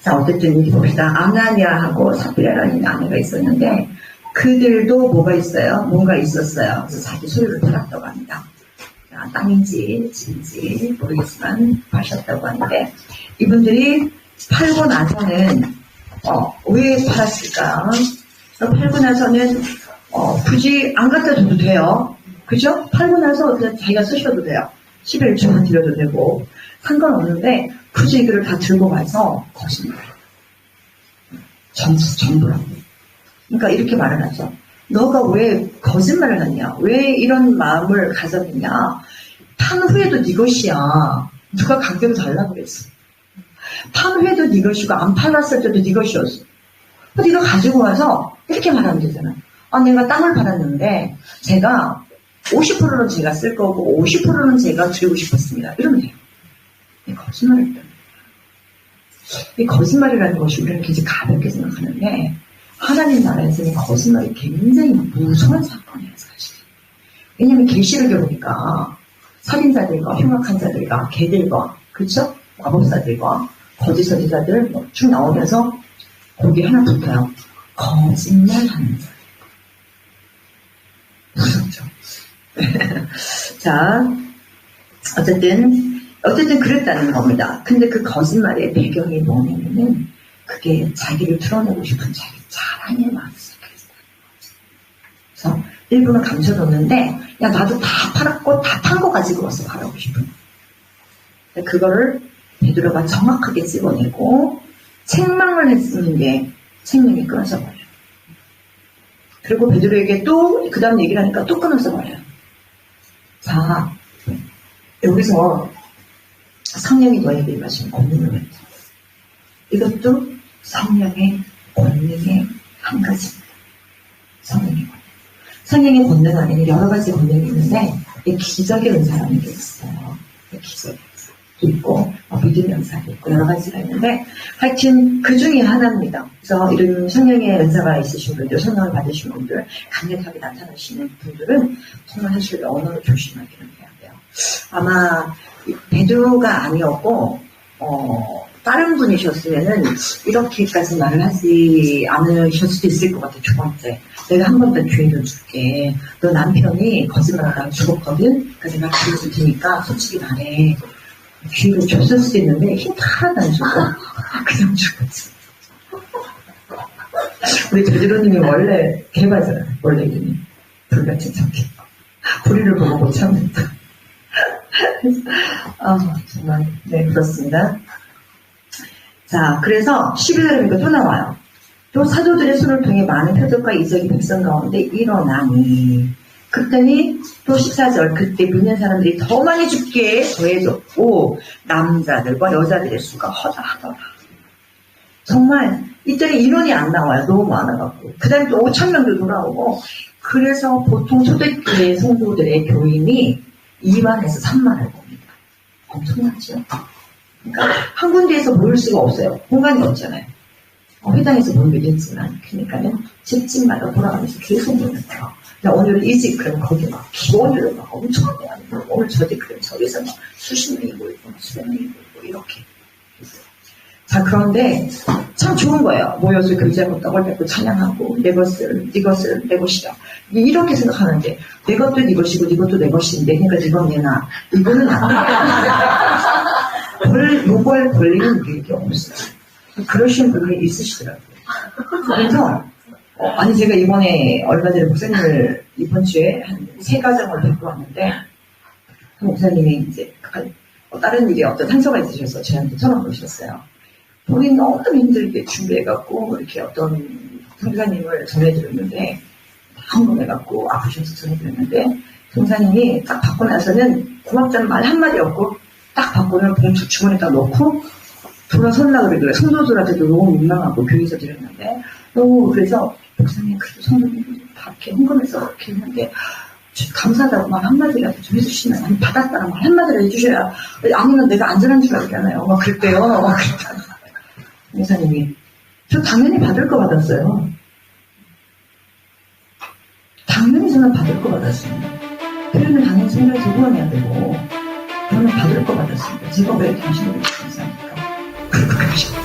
자 어쨌든 여기 봅시다. 아나니아하고 삽비라라는 아내가 있었는데 그들도 뭐가 있어요? 뭔가 있었어요. 그래서 자기 소유를 팔았다고 합니다. 땅인지 집인지 모르겠지만 파셨다고 하는데 이분들이 팔고 나서는 왜 팔았을까? 팔고 나서는 굳이 안 갖다 줘도 돼요. 그죠? 팔고 나서 그냥 자기가 쓰셔도 돼요. 10일 주만 드려도 되고 상관없는데 굳이 이거를 다 들고 가서 거짓말. 전부라고. 그러니까 이렇게 말을 하죠. 너가 왜 거짓말을 하냐? 왜 이런 마음을 가졌느냐? 판 후에도 네 것이야. 누가 강제로 달라고 그랬어. 판 후에도 네 것이고 안 팔았을 때도 네 것이었어. 네가 가지고 와서 이렇게 말하면 되잖아. 내가 땅을 팔았는데 제가 50%는 제가 쓸 거고 50%는 제가 드리고 싶었습니다. 이러면 돼요. 이 거짓말이다. 이 거짓말이라는 것이 우리는 굉장히 가볍게 생각하는데 하나님 나라에서는 거짓말이 굉장히 무서운 사건이에요, 사실. 왜냐면 계시록에 보니까 살인자들과 흉악한 자들과 개들과 그렇죠? 마법사들과 거짓 선지자들 쭉 나오면서 거기 하나 붙어요. 거짓말하는 자. 무섭죠. 자, 어쨌든 그랬다는 겁니다. 근데 그 거짓말의 배경이 뭐냐면은 그게 자기를 드러내고 싶은 자기 자랑의 마음이 시작했어요. 그래서 일부는 감춰뒀는데 야 나도 다 팔았고 다 판 거 가지고 와서 말하고 싶은. 그거를 베드로가 정확하게 집어내고 책망을 했으는 게 생명이 끊어져 버려요. 그리고 베드로에게 또 그 다음 얘기를 하니까 또 끊어져 버려요. 자, 여기서 성령이 너에게 임하신 권능을 했죠. 이것도 성령의 권능의 한 가지입니다. 성령의 권능. 성령의 권능 안에는 여러 가지 권능이 있는데 이 기적의 은사라는 게 있어요. 기적의 은사 있고 믿음의 은사도 있고 여러 가지가 있는데 하여튼 그 중에 하나입니다. 그래서 이런 성령의 은사가 있으신 분들, 성령을 받으신 분들, 강력하게 나타나시는 분들은 정말 사실 언어를 조심하기는 해야 돼요. 아마 베드로가 아니었고 다른 분이셨으면은 이렇게까지 말을 하지 않으실 수도 있을 것 같아요. 두 번째, 내가 한 번 더 기회를 줄게. 너 남편이 거짓말하다가 죽었거든. 그러니까 내가 기회를 줄 테니까 솔직히 말해. 기회를 줬을 수도 있는데 힌트 하나도 안 주고 그냥 죽었지. 우리 베드로님이 원래 개발잖아요. 원래 이름이 불같은 성격. 불의를 보고 못 참는다. 정말 네 그렇습니다. 자, 그래서 11절에 보니까 또 나와요. 또 사도들의 손을 통해 많은 표적과 이적이 백성 가운데 일어나니 그랬더니 또 14절 그때 믿는 사람들이 더 많이 죽게 더해졌고 남자들과 여자들의 수가 허다하더라. 정말 이때는 인원이 안 나와요. 너무 많아갖고 그 다음에 또 5,000명도 돌아오고 그래서 보통 초대교회 성도들의 교인이 2만에서 3만을 봅니다. 엄청나죠? 그러니까 한 군데에서 모일 수가 없어요. 공간이 없잖아요. 회당에서 모이기도 했지만 그러니까는 집집마다 돌아가면서 계속 모였어요. 오늘 이 집 그럼 거기 막 기원으로 막 엄청 많아요. 오늘 저 집 그럼 저기서 막 수십 명이 모이고 수백 명이 모이고 이렇게. 자, 그런데 참 좋은 거예요. 모여서 교제하고 떡을 뱉고 찬양하고 내 것을 네 것을 내 것이다. 이렇게 생각하는데 내 것도 네 것이고 네 것도 내 것인데 그러니까 이건 내놔. 이거는 안 돼. 요걸 권리는 우리에게 없어요. 그러신 분이 있으시더라고요. 그래서 아니 제가 이번에 얼마 전에 목사님을 이번 주에 한 3가정을 뵙고 왔는데 그 목사님이 이제 다른 일에 어떤 상처가 있으셔서 저한테 전화 오셨어요. 우리 너무 힘들게 준비해갖고 이렇게 어떤 성사님을 전해드렸는데 한번해갖고 아프셔서 전해드렸는데 성사님이 딱 받고 나서는 고맙다는 말 한마디 없고 딱 받고는 봉투 주머니에다 넣고 돌아서려고 그러더라고요. 성도들한테도 너무 민망하고 교회에서 드렸는데 너무 그래서 목사님 그래도 성도님 다 이렇게 헌금해서 이렇게 했는데 감사하다고 말 한마디라도 좀 해주시면 아니 받았다는 말 한마디라도 해주셔야 아니면 내가 안전한 줄 알잖아요. 막 그랬대요. 막 그랬다가 목사님이 저 당연히 받을 거 받았어요. 당연히 저는 받을 거 받았습니다. 그러면 당연히 성도에서 후원해야 되고 저는 받을 거 받았습니다. 제가 왜 당신을 이렇게 감사합니까? 그렇게 하셨어요.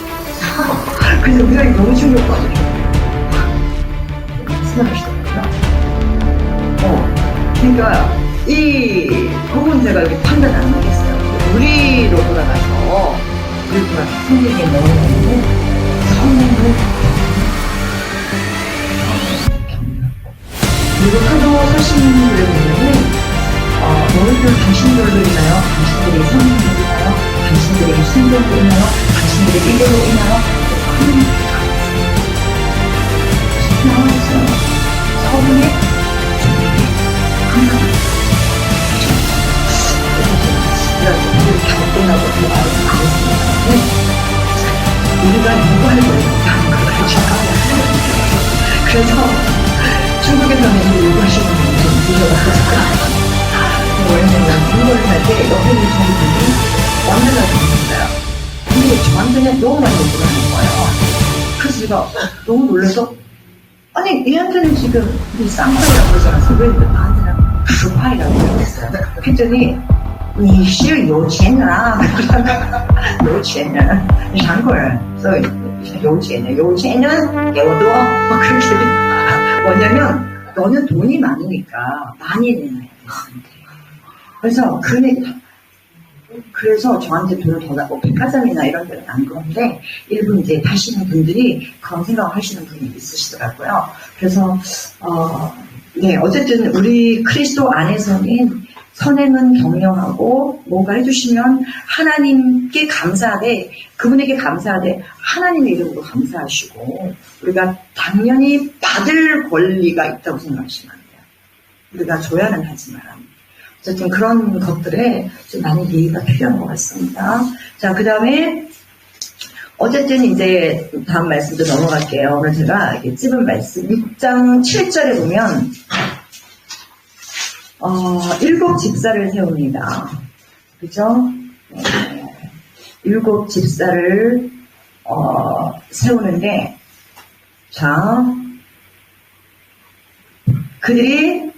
그래서 우리가 너무 충격받았죠. 생각하시더라고요. 그러니까 이 부분 제가 이렇게 판단 안 하겠어요. 우리로 돌아가서 성경에 넣어야 되는데 성령을 경륜하고 그리고 사도 서신을 보면은 너희들 당신들로 인하여 당신들의 성령으로 인하여 당신들에게 순종으로 인하여 당신들의 믿음으로 인하여 하나님께 감사해요. 서분의 항상 이런 일을 잘 끝나고 말을 안 했습니다. 우리가 누구 할 거예요? 라는 걸 가르쳐요. 그래서 중국에서는 이제 요구하시는 분이 좀 드셔가지고 왜냐면 공부를 할 때 옆에 있는 저희들이 완전하게 있었어요. 근데 저한테는 너무 많이 요구를 하는 거예요. 그래서 제가 너무 놀라서 아니 얘한테는 지금 이 쌍파이라고 그러잖아. 왜 나한테는 주파이라고 그랬어요. 그랬더니 你是有钱人啊有钱人韩国人所以有钱人有钱人给我多그렇게 뭐냐면 너는 돈이 많으니까 많이 내놔야 돼. 그래서 그래서 저한테 돈을 더 나고 백화점이나 이런 데는 안 그런데 일부 이제 하시는 분들이 그런 생각을 하시는 분이 있으시더라고요. 그래서 네 어쨌든 우리 그리스도 안에서는 선행은 경영하고 뭔가 해주시면 하나님께 감사하되 그분에게 감사하되 하나님의 이름으로 감사하시고 우리가 당연히 받을 권리가 있다고 생각하시면 안 돼요. 우리가 줘야는 하지만 어쨌든 그런 것들에 좀 많은 예의가 필요한 것 같습니다. 자, 그 다음에 어쨌든 이제 다음 말씀도 넘어갈게요. 오늘 제가 이렇게 찝은 말씀 6장 7절에 보면 7 집사를 세웁니다. 그죠? 7 집사를 세우는데 자 그들이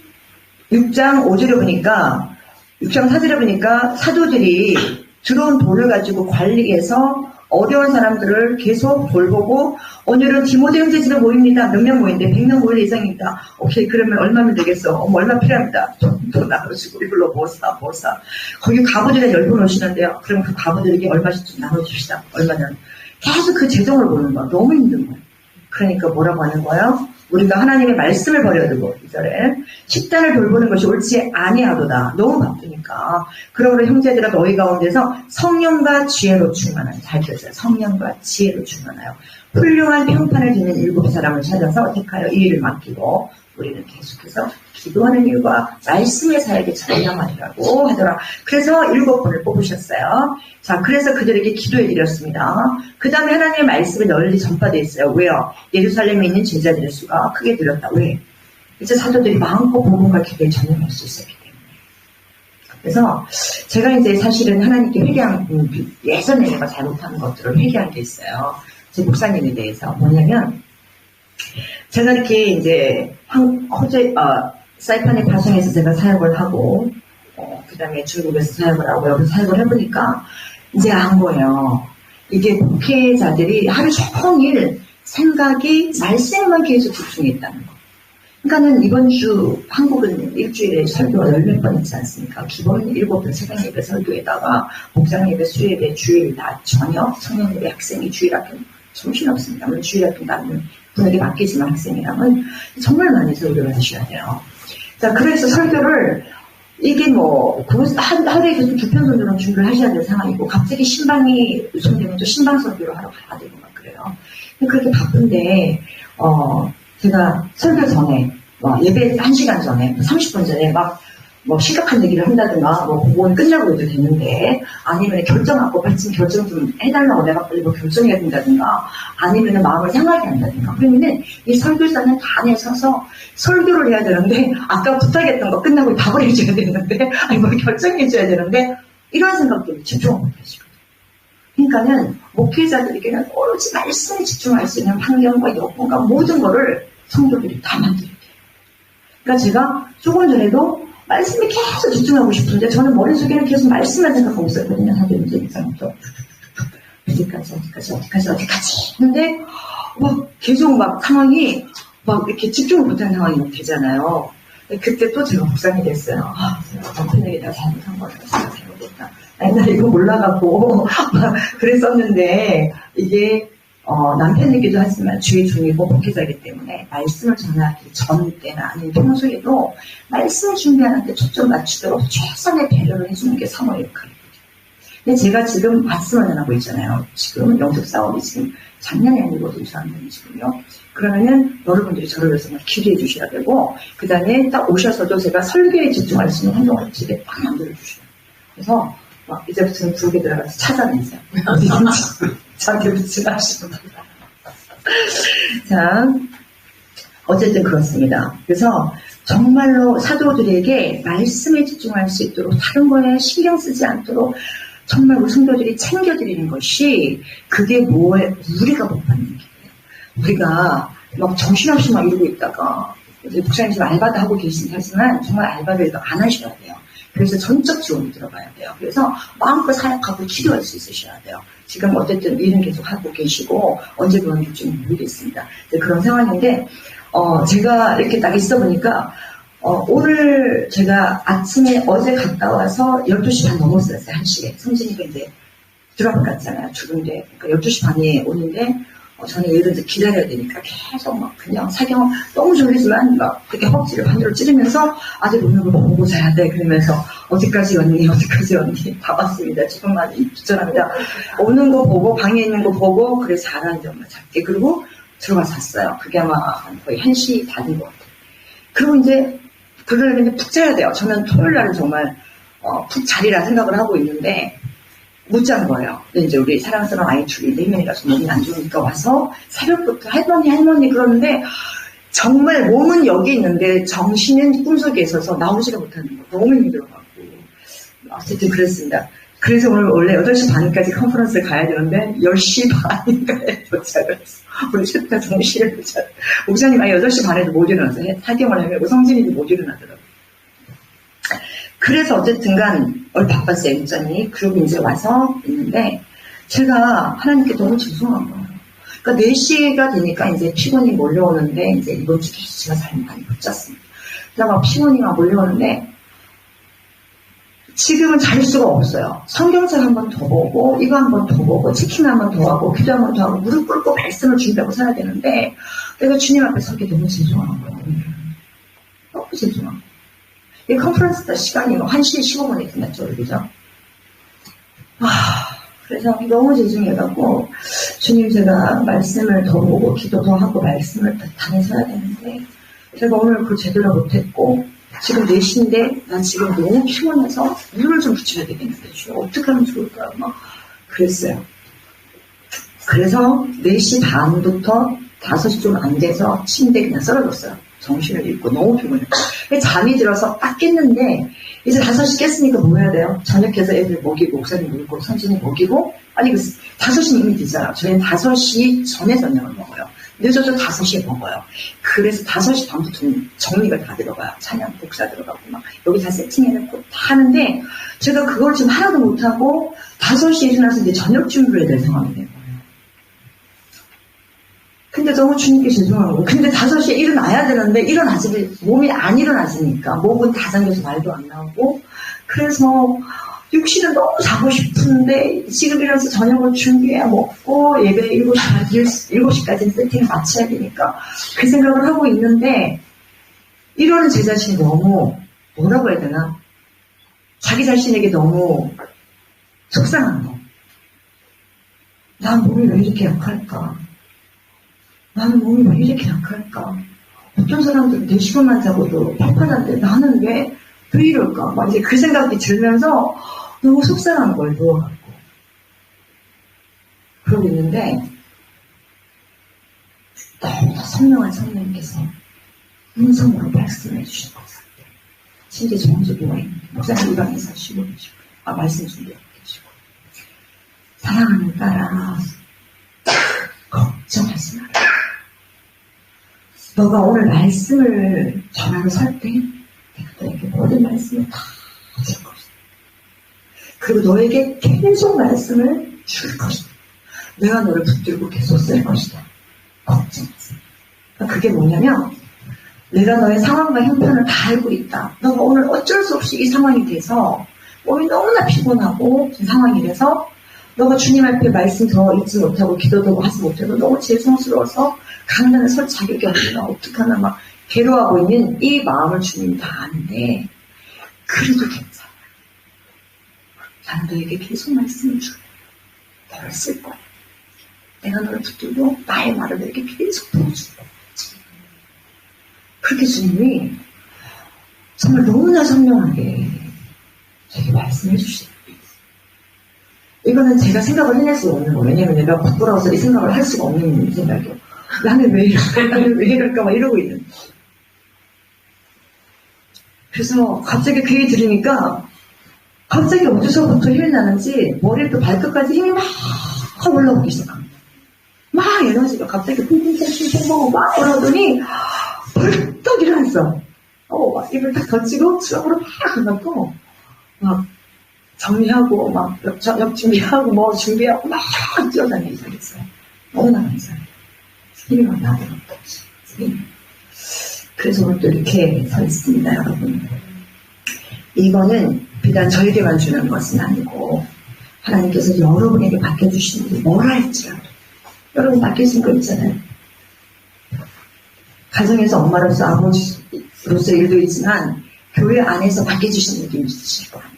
6장 5절에 보니까 6장 4절에 보니까 사도들이 들어온 돈을 가지고 관리해서 어려운 사람들을 계속 돌보고 오늘은 디모데 형제 집에 모입니다. 몇 명 모이는데 100명 모일 예정입니다. 오케이 그러면 얼마면 되겠어? 얼마 필요합니다. 좀 더 나눠주고 이걸로 뭐 사. 거기 가부들에 10분 오시는데요. 그럼 그 가부들에게 얼마씩 좀 나눠줍시다. 얼마는 계속 그 재정을 보는 거야. 너무 힘든 거야. 그러니까 뭐라고 하는 거예요? 우리가 하나님의 말씀을 버려두고 이절에 식단을 돌보는 것이 옳지 아니하도다. 너무 바쁘니까. 그러므로 형제들아 너희 가운데서 성령과 지혜로 충만하여 잘 들으세요. 성령과 지혜로 충만하여 훌륭한 평판을 듣는 7 사람을 찾아서 택하여 이 일을 맡기고 우리는 계속해서 기도하는 일과 말씀의 사역에 전념하리라고 하더라. 그래서 7분을 뽑으셨어요. 자, 그래서 그들에게 기도해 드렸습니다. 그 다음에 하나님의 말씀이 널리 전파되어 있어요. 왜요? 예루살렘에 있는 제자들의 수가 크게 늘었다. 왜? 이제 사도들이 마음껏 복음과 기도에 전념할 수 있었기 때문에. 그래서 제가 이제 사실은 하나님께 회개한 예전에 내가 잘못한 것들을 회개한 게 있어요. 제 목사님에 대해서 뭐냐면 제가 이렇게 이제 사이판의 파송에서 제가 사역을 하고 그 다음에 중국에서 사역을 하고 여기서 사역을 해보니까 이제 안 거예요. 이게 목회자들이 하루 종일 생각이 말씀만 계속 집중했다는 거. 그러니까는 이번 주 한국은 일주일에 설교가 10몇 번 있지 않습니까? 기본 7번 새벽 예배 설교에다가 목장 예배, 수예배, 주일 다 저녁, 청년 예배, 학생이 주일 학교 정신없습니다. 주일 학교 가는 분에게 맡기지만 학생이라면 정말 많이 설교를 하셔야 돼요. 자, 그래서 설교를 이게 뭐 하루에 계속 2편 정도는 준비를 하셔야 될 상황이고 갑자기 신방이 요청되면 또 신방 설교를 하러 가야 되고 막 그래요. 그렇게 바쁜데 제가 설교 전에 예배 1시간 전에 30분 전에 뭐 심각한 얘기를 한다든가 그건 끝나고 해도 되는데 아니면 결정하고 마침 결정 좀 해달라고 내가 빨리 결정해야 된다든가 아니면 마음을 상하게 한다든가 그러면은 이 설교사는 단에 서서 설교를 해야 되는데 아까 부탁했던 거 끝나고 답을 해줘야 되는데 아니 뭘 결정해줘야 되는데 이런 생각 때문에 집중을 못하시거든요. 그러니까는 목회자들에게는 오로지 말씀에 집중할 수 있는 환경과 여건과 모든 거를 성도들이 다 만들어야 돼요. 그러니까 제가 조금 전에도 말씀에 계속 집중하고 싶은데 저는 머릿속에는 계속 말씀만 생각하고 있었거든요. 사도행전 입장부터 어디까지 근데 계속 상황이 이렇게 집중을 못하는 상황이 되잖아요. 그때 또 제가 묵상이 됐어요. 남편에게 내가 잘못한 거라고 생각해보겠다. 나 이거 몰라갖고 그랬었는데 이게 남편이기도 하지만 주의 중이고 목회자이기 때문에 말씀을 전하기 전 때나 아니면 평소에도 말씀을 준비하는데 초점 맞추도록 최선의 배려를 해주는 게 사모의 역할이거든요. 근데 제가 지금 말씀을 전하고 있잖아요. 지금 영적 싸움이 지금 장난이 아니거든요. 저한테는 지금요. 그러면은 여러분들이 저를 위해서 기도해 주셔야 되고, 그 다음에 딱 오셔서도 제가 설교에 집중할 수 있는 행동을 집에 딱 만들어 주셔요. 그래서 막 이제부터는 부엌에 들어가서 찾아내세요. 어디든지 저한테 묻지 마시고. 자, 어쨌든 그렇습니다. 그래서 정말로 사도들에게 말씀에 집중할 수 있도록 다른 거에 신경 쓰지 않도록 정말 우리 성도들이 챙겨드리는 것이 그게 뭐에 우리가 못 받는 게 우리가 막 정신없이 막 이러고 있다가 이제 목사님 지금 알바도 하고 계시긴 하지만 정말 알바를 안 하셔야 돼요. 그래서 전적 지원이 들어가야 돼요. 그래서 마음껏 사역하고 기도할 수 있으셔야 돼요. 지금 어쨌든 일은 계속 하고 계시고 언제 그만둘지 모르겠습니다. 그런 상황인데 제가 이렇게 딱 있어 보니까 오늘 제가 아침에 어제 갔다 와서 12시 반 넘었어요. 1시에. 성진이가 이제 드럼 갔잖아요. 죽은데. 그러니까 12시 반에 오는데 저는 얘를 이제 기다려야 되니까 계속 막 그냥 사경 너무 졸리지만 막 그렇게 허벅지를 반대로 찌르면서 아직 오는 거 보고 자야 돼. 그러면서 어디까지 왔니? 어디까지 왔니? 다 봤습니다. 지금 많이 부천합니다. 오는 거 보고 방에 있는 거 보고 그래서 잘하는 점만 작게 그리고 들어가서 잤어요. 그게 아마 거의 1시 반인 것 같아요. 그리고 이제 그러려면 푹 자야 돼요. 저는 토요일 날은 정말 푹 자리라 생각을 하고 있는데 못 잔 거예요. 근데 이제 우리 사랑스러운 아이 둘이 4명이라서 몸이 안 좋으니까 와서 새벽부터 할머니 그러는데 정말 몸은 여기 있는데 정신은 꿈속에 있어서 나오지가 못하는 거 너무 힘들어가지고 어쨌든 그랬습니다. 그래서 오늘 원래 8시 반까지 컨퍼런스를 가야 되는데 10시 반인가에 도착을 했어. 우리 셋다 정신을 못 차려. 목사님 아예 8시 반에도 못 일어나서 사경을 하고 성진이도 못 일어나더라고요. 그래서 어쨌든간 오늘 바빴어요. 일정이. 그리고 이제 와서 있는데 제가 하나님께 너무 죄송한 거예요. 그러니까 4시가 되니까 이제 피곤이 몰려오는데 이제 이번 주 제가 잘 많이 못 잤습니다. 그러다가 피곤이 막 몰려오는데 지금은 잘 수가 없어요. 성경책 한 번 더 보고 이거 한 번 더 보고 치킨 한 번 더 하고 기도 한 번 더 하고 무릎 꿇고 말씀을 준비하고 살아야 되는데 내가 주님 앞에 서기 너무 죄송한 거예요. 너무 죄송한 거예요. 이 컨퍼런스 때 시간이 1시 15분에 끝났죠, 그죠? 그래서 너무 죄송해갖고, 주님 제가 말씀을 더 보고, 기도 더 하고, 말씀을 더 다니셔야 되는데, 제가 오늘 그걸 제대로 못했고, 지금 4시인데, 난 지금 너무 피곤해서, 물을 좀 붙여야 되겠는데, 어떻게 하면 좋을까요? 막, 그랬어요. 그래서 4시 반부터 5시 좀 안 돼서 침대에 그냥 쓰러졌어요. 정신을 잃고 너무 피곤해요. 잠이 들어서 딱 깼는데 이제 5시 깼으니까 뭐 해야 돼요? 저녁해서 애들 먹이고 목사님 먹이고 선진이 먹이고 아니 5시는 이미 되잖아요. 저희는 5시 전에 저녁을 먹어요. 늦어도 5시에 먹어요. 그래서 5시 반부터 정리가 다 들어가요. 찬양 복사 들어가고 막 여기 다 세팅해놓고 다 하는데 제가 그걸 지금 하나도 못하고 5시에 일어나서 이제 저녁 준비를 해야 될 상황이 돼요. 근데 너무 주님께 죄송한 거고. 근데 5시에 일어나야 되는데, 몸이 안 일어나지니까. 목은 다 잠겨서 말도 안 나오고. 그래서, 육실은 너무 자고 싶은데, 지금 일어나서 저녁을 준비해야 먹고, 예배 7시까지는 세팅을 마쳐야 되니까. 그 생각을 하고 있는데, 이러는 제 자신이 너무, 뭐라고 해야 되나? 자기 자신에게 너무 속상한 거. 난 몸이 왜 이렇게 약할까? 나는 몸이 왜 이렇게 약할까? 어떤 사람들은 4시간만 자고도 팍팍한데 나는 왜 이럴까? 막 이제 그 생각이 들면서 너무 속상한 걸 누워갖고. 그러고 있는데, 너무나 선명한 성령님께서 음성으로 말씀해 주신 것 같아요. 심지어 정주 누워있는 목사님 이 방에서 쉬고 계시고, 말씀 준비하고 계시고. 사랑하는 딸아, 걱정하지 마라. 너가 오늘 말씀을 전하러 설 때 내가 너에게 모든 말씀을 다 줄 것이다. 그리고 너에게 계속 말씀을 줄 것이다. 내가 너를 붙들고 계속 쓸 것이다. 걱정하지 마. 그게 뭐냐면 내가 너의 상황과 형편을 다 알고 있다. 너가 오늘 어쩔 수 없이 이 상황이 돼서 몸이 너무나 피곤하고 이 상황이 돼서 너가 주님 앞에 말씀 더 읽지 못하고 기도도 하지 못해도 너무 죄송스러워서 강단에 설 자격이 없구나. 어떡하나 막 괴로워하고 있는 이 마음을 주님 다 아는데 그래도 괜찮아. 나는 너에게 계속 말씀을 줄 거야. 너를 쓸 거야. 내가 너를 붙들고 나의 말을 너에게 계속 보여줄 거야. 그렇게 주님이 정말 너무나 선명하게 저에게 말씀해 주시더라고요. 이거는 제가 생각을 해낼 수가 없는 거예요. 왜냐면 내가 부끄러워서 이 생각을 할 수가 없는 생각이에요. 나는 왜 이럴까 막 이러고 있는. 그래서 갑자기 그 얘기 들으니까 갑자기 어디서부터 힘이 나는지 머리부터 발끝까지 힘이 막 올라오기 시작합니다. 막 에너지가 갑자기 퐁퐁퐁퐁퐁 막 올라오더니 벌떡 일어났어. 막 입을 딱 던지고 수업으로 막 가갖고 막 정리하고 막 옆 준비하고 뭐 준비하고 막 뛰어다니기 시작했어요. 너무나 감사해요. 힘이 막 나더라고요. 그래서 오늘 또 이렇게 서 있습니다, 여러분. 이거는 비단 저에게만 주는 것은 아니고 하나님께서 여러분에게 맡겨주시는 게 뭐라 할지라도 여러분 맡기신 거 있잖아요. 가정에서 엄마로서 아버지로서 일도 있지만 교회 안에서 맡겨주신 일도 있으실 거 아니에요.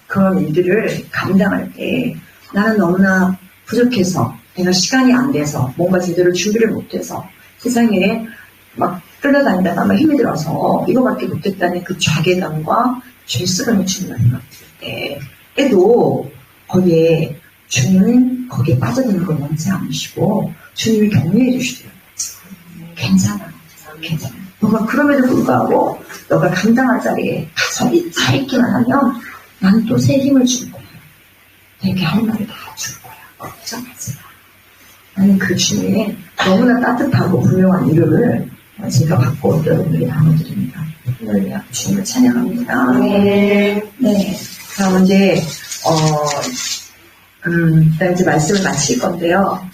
그런 일들을 감당할 때 나는 너무나 부족해서 내가 시간이 안 돼서 뭔가 제대로 준비를 못해서 세상에 막 끌려다니다가 막 힘이 들어서 이거밖에 못했다는 그 자괴감과 죄스러움이 주님을 맡을 때에도 거기에 주님은 거기에 빠져드는 걸 원치 않으시고 주님이 격려해 주시더라고요. 괜찮아. 너가 그럼에도 불구하고 너가 감당할 자리에 가서 차 있기만 하면 나는 또 새 힘을 줄 거야. 내게 할 말을 다 줄 거야. 걱정하지 마. 나는 그 주님의 너무나 따뜻하고 분명한 이름을 제가 받고 여러분에게 나눠드립니다. 할렐루야. 주님을 찬양합니다. 네. 그럼 이제, 일단 이제 말씀을 마칠 건데요.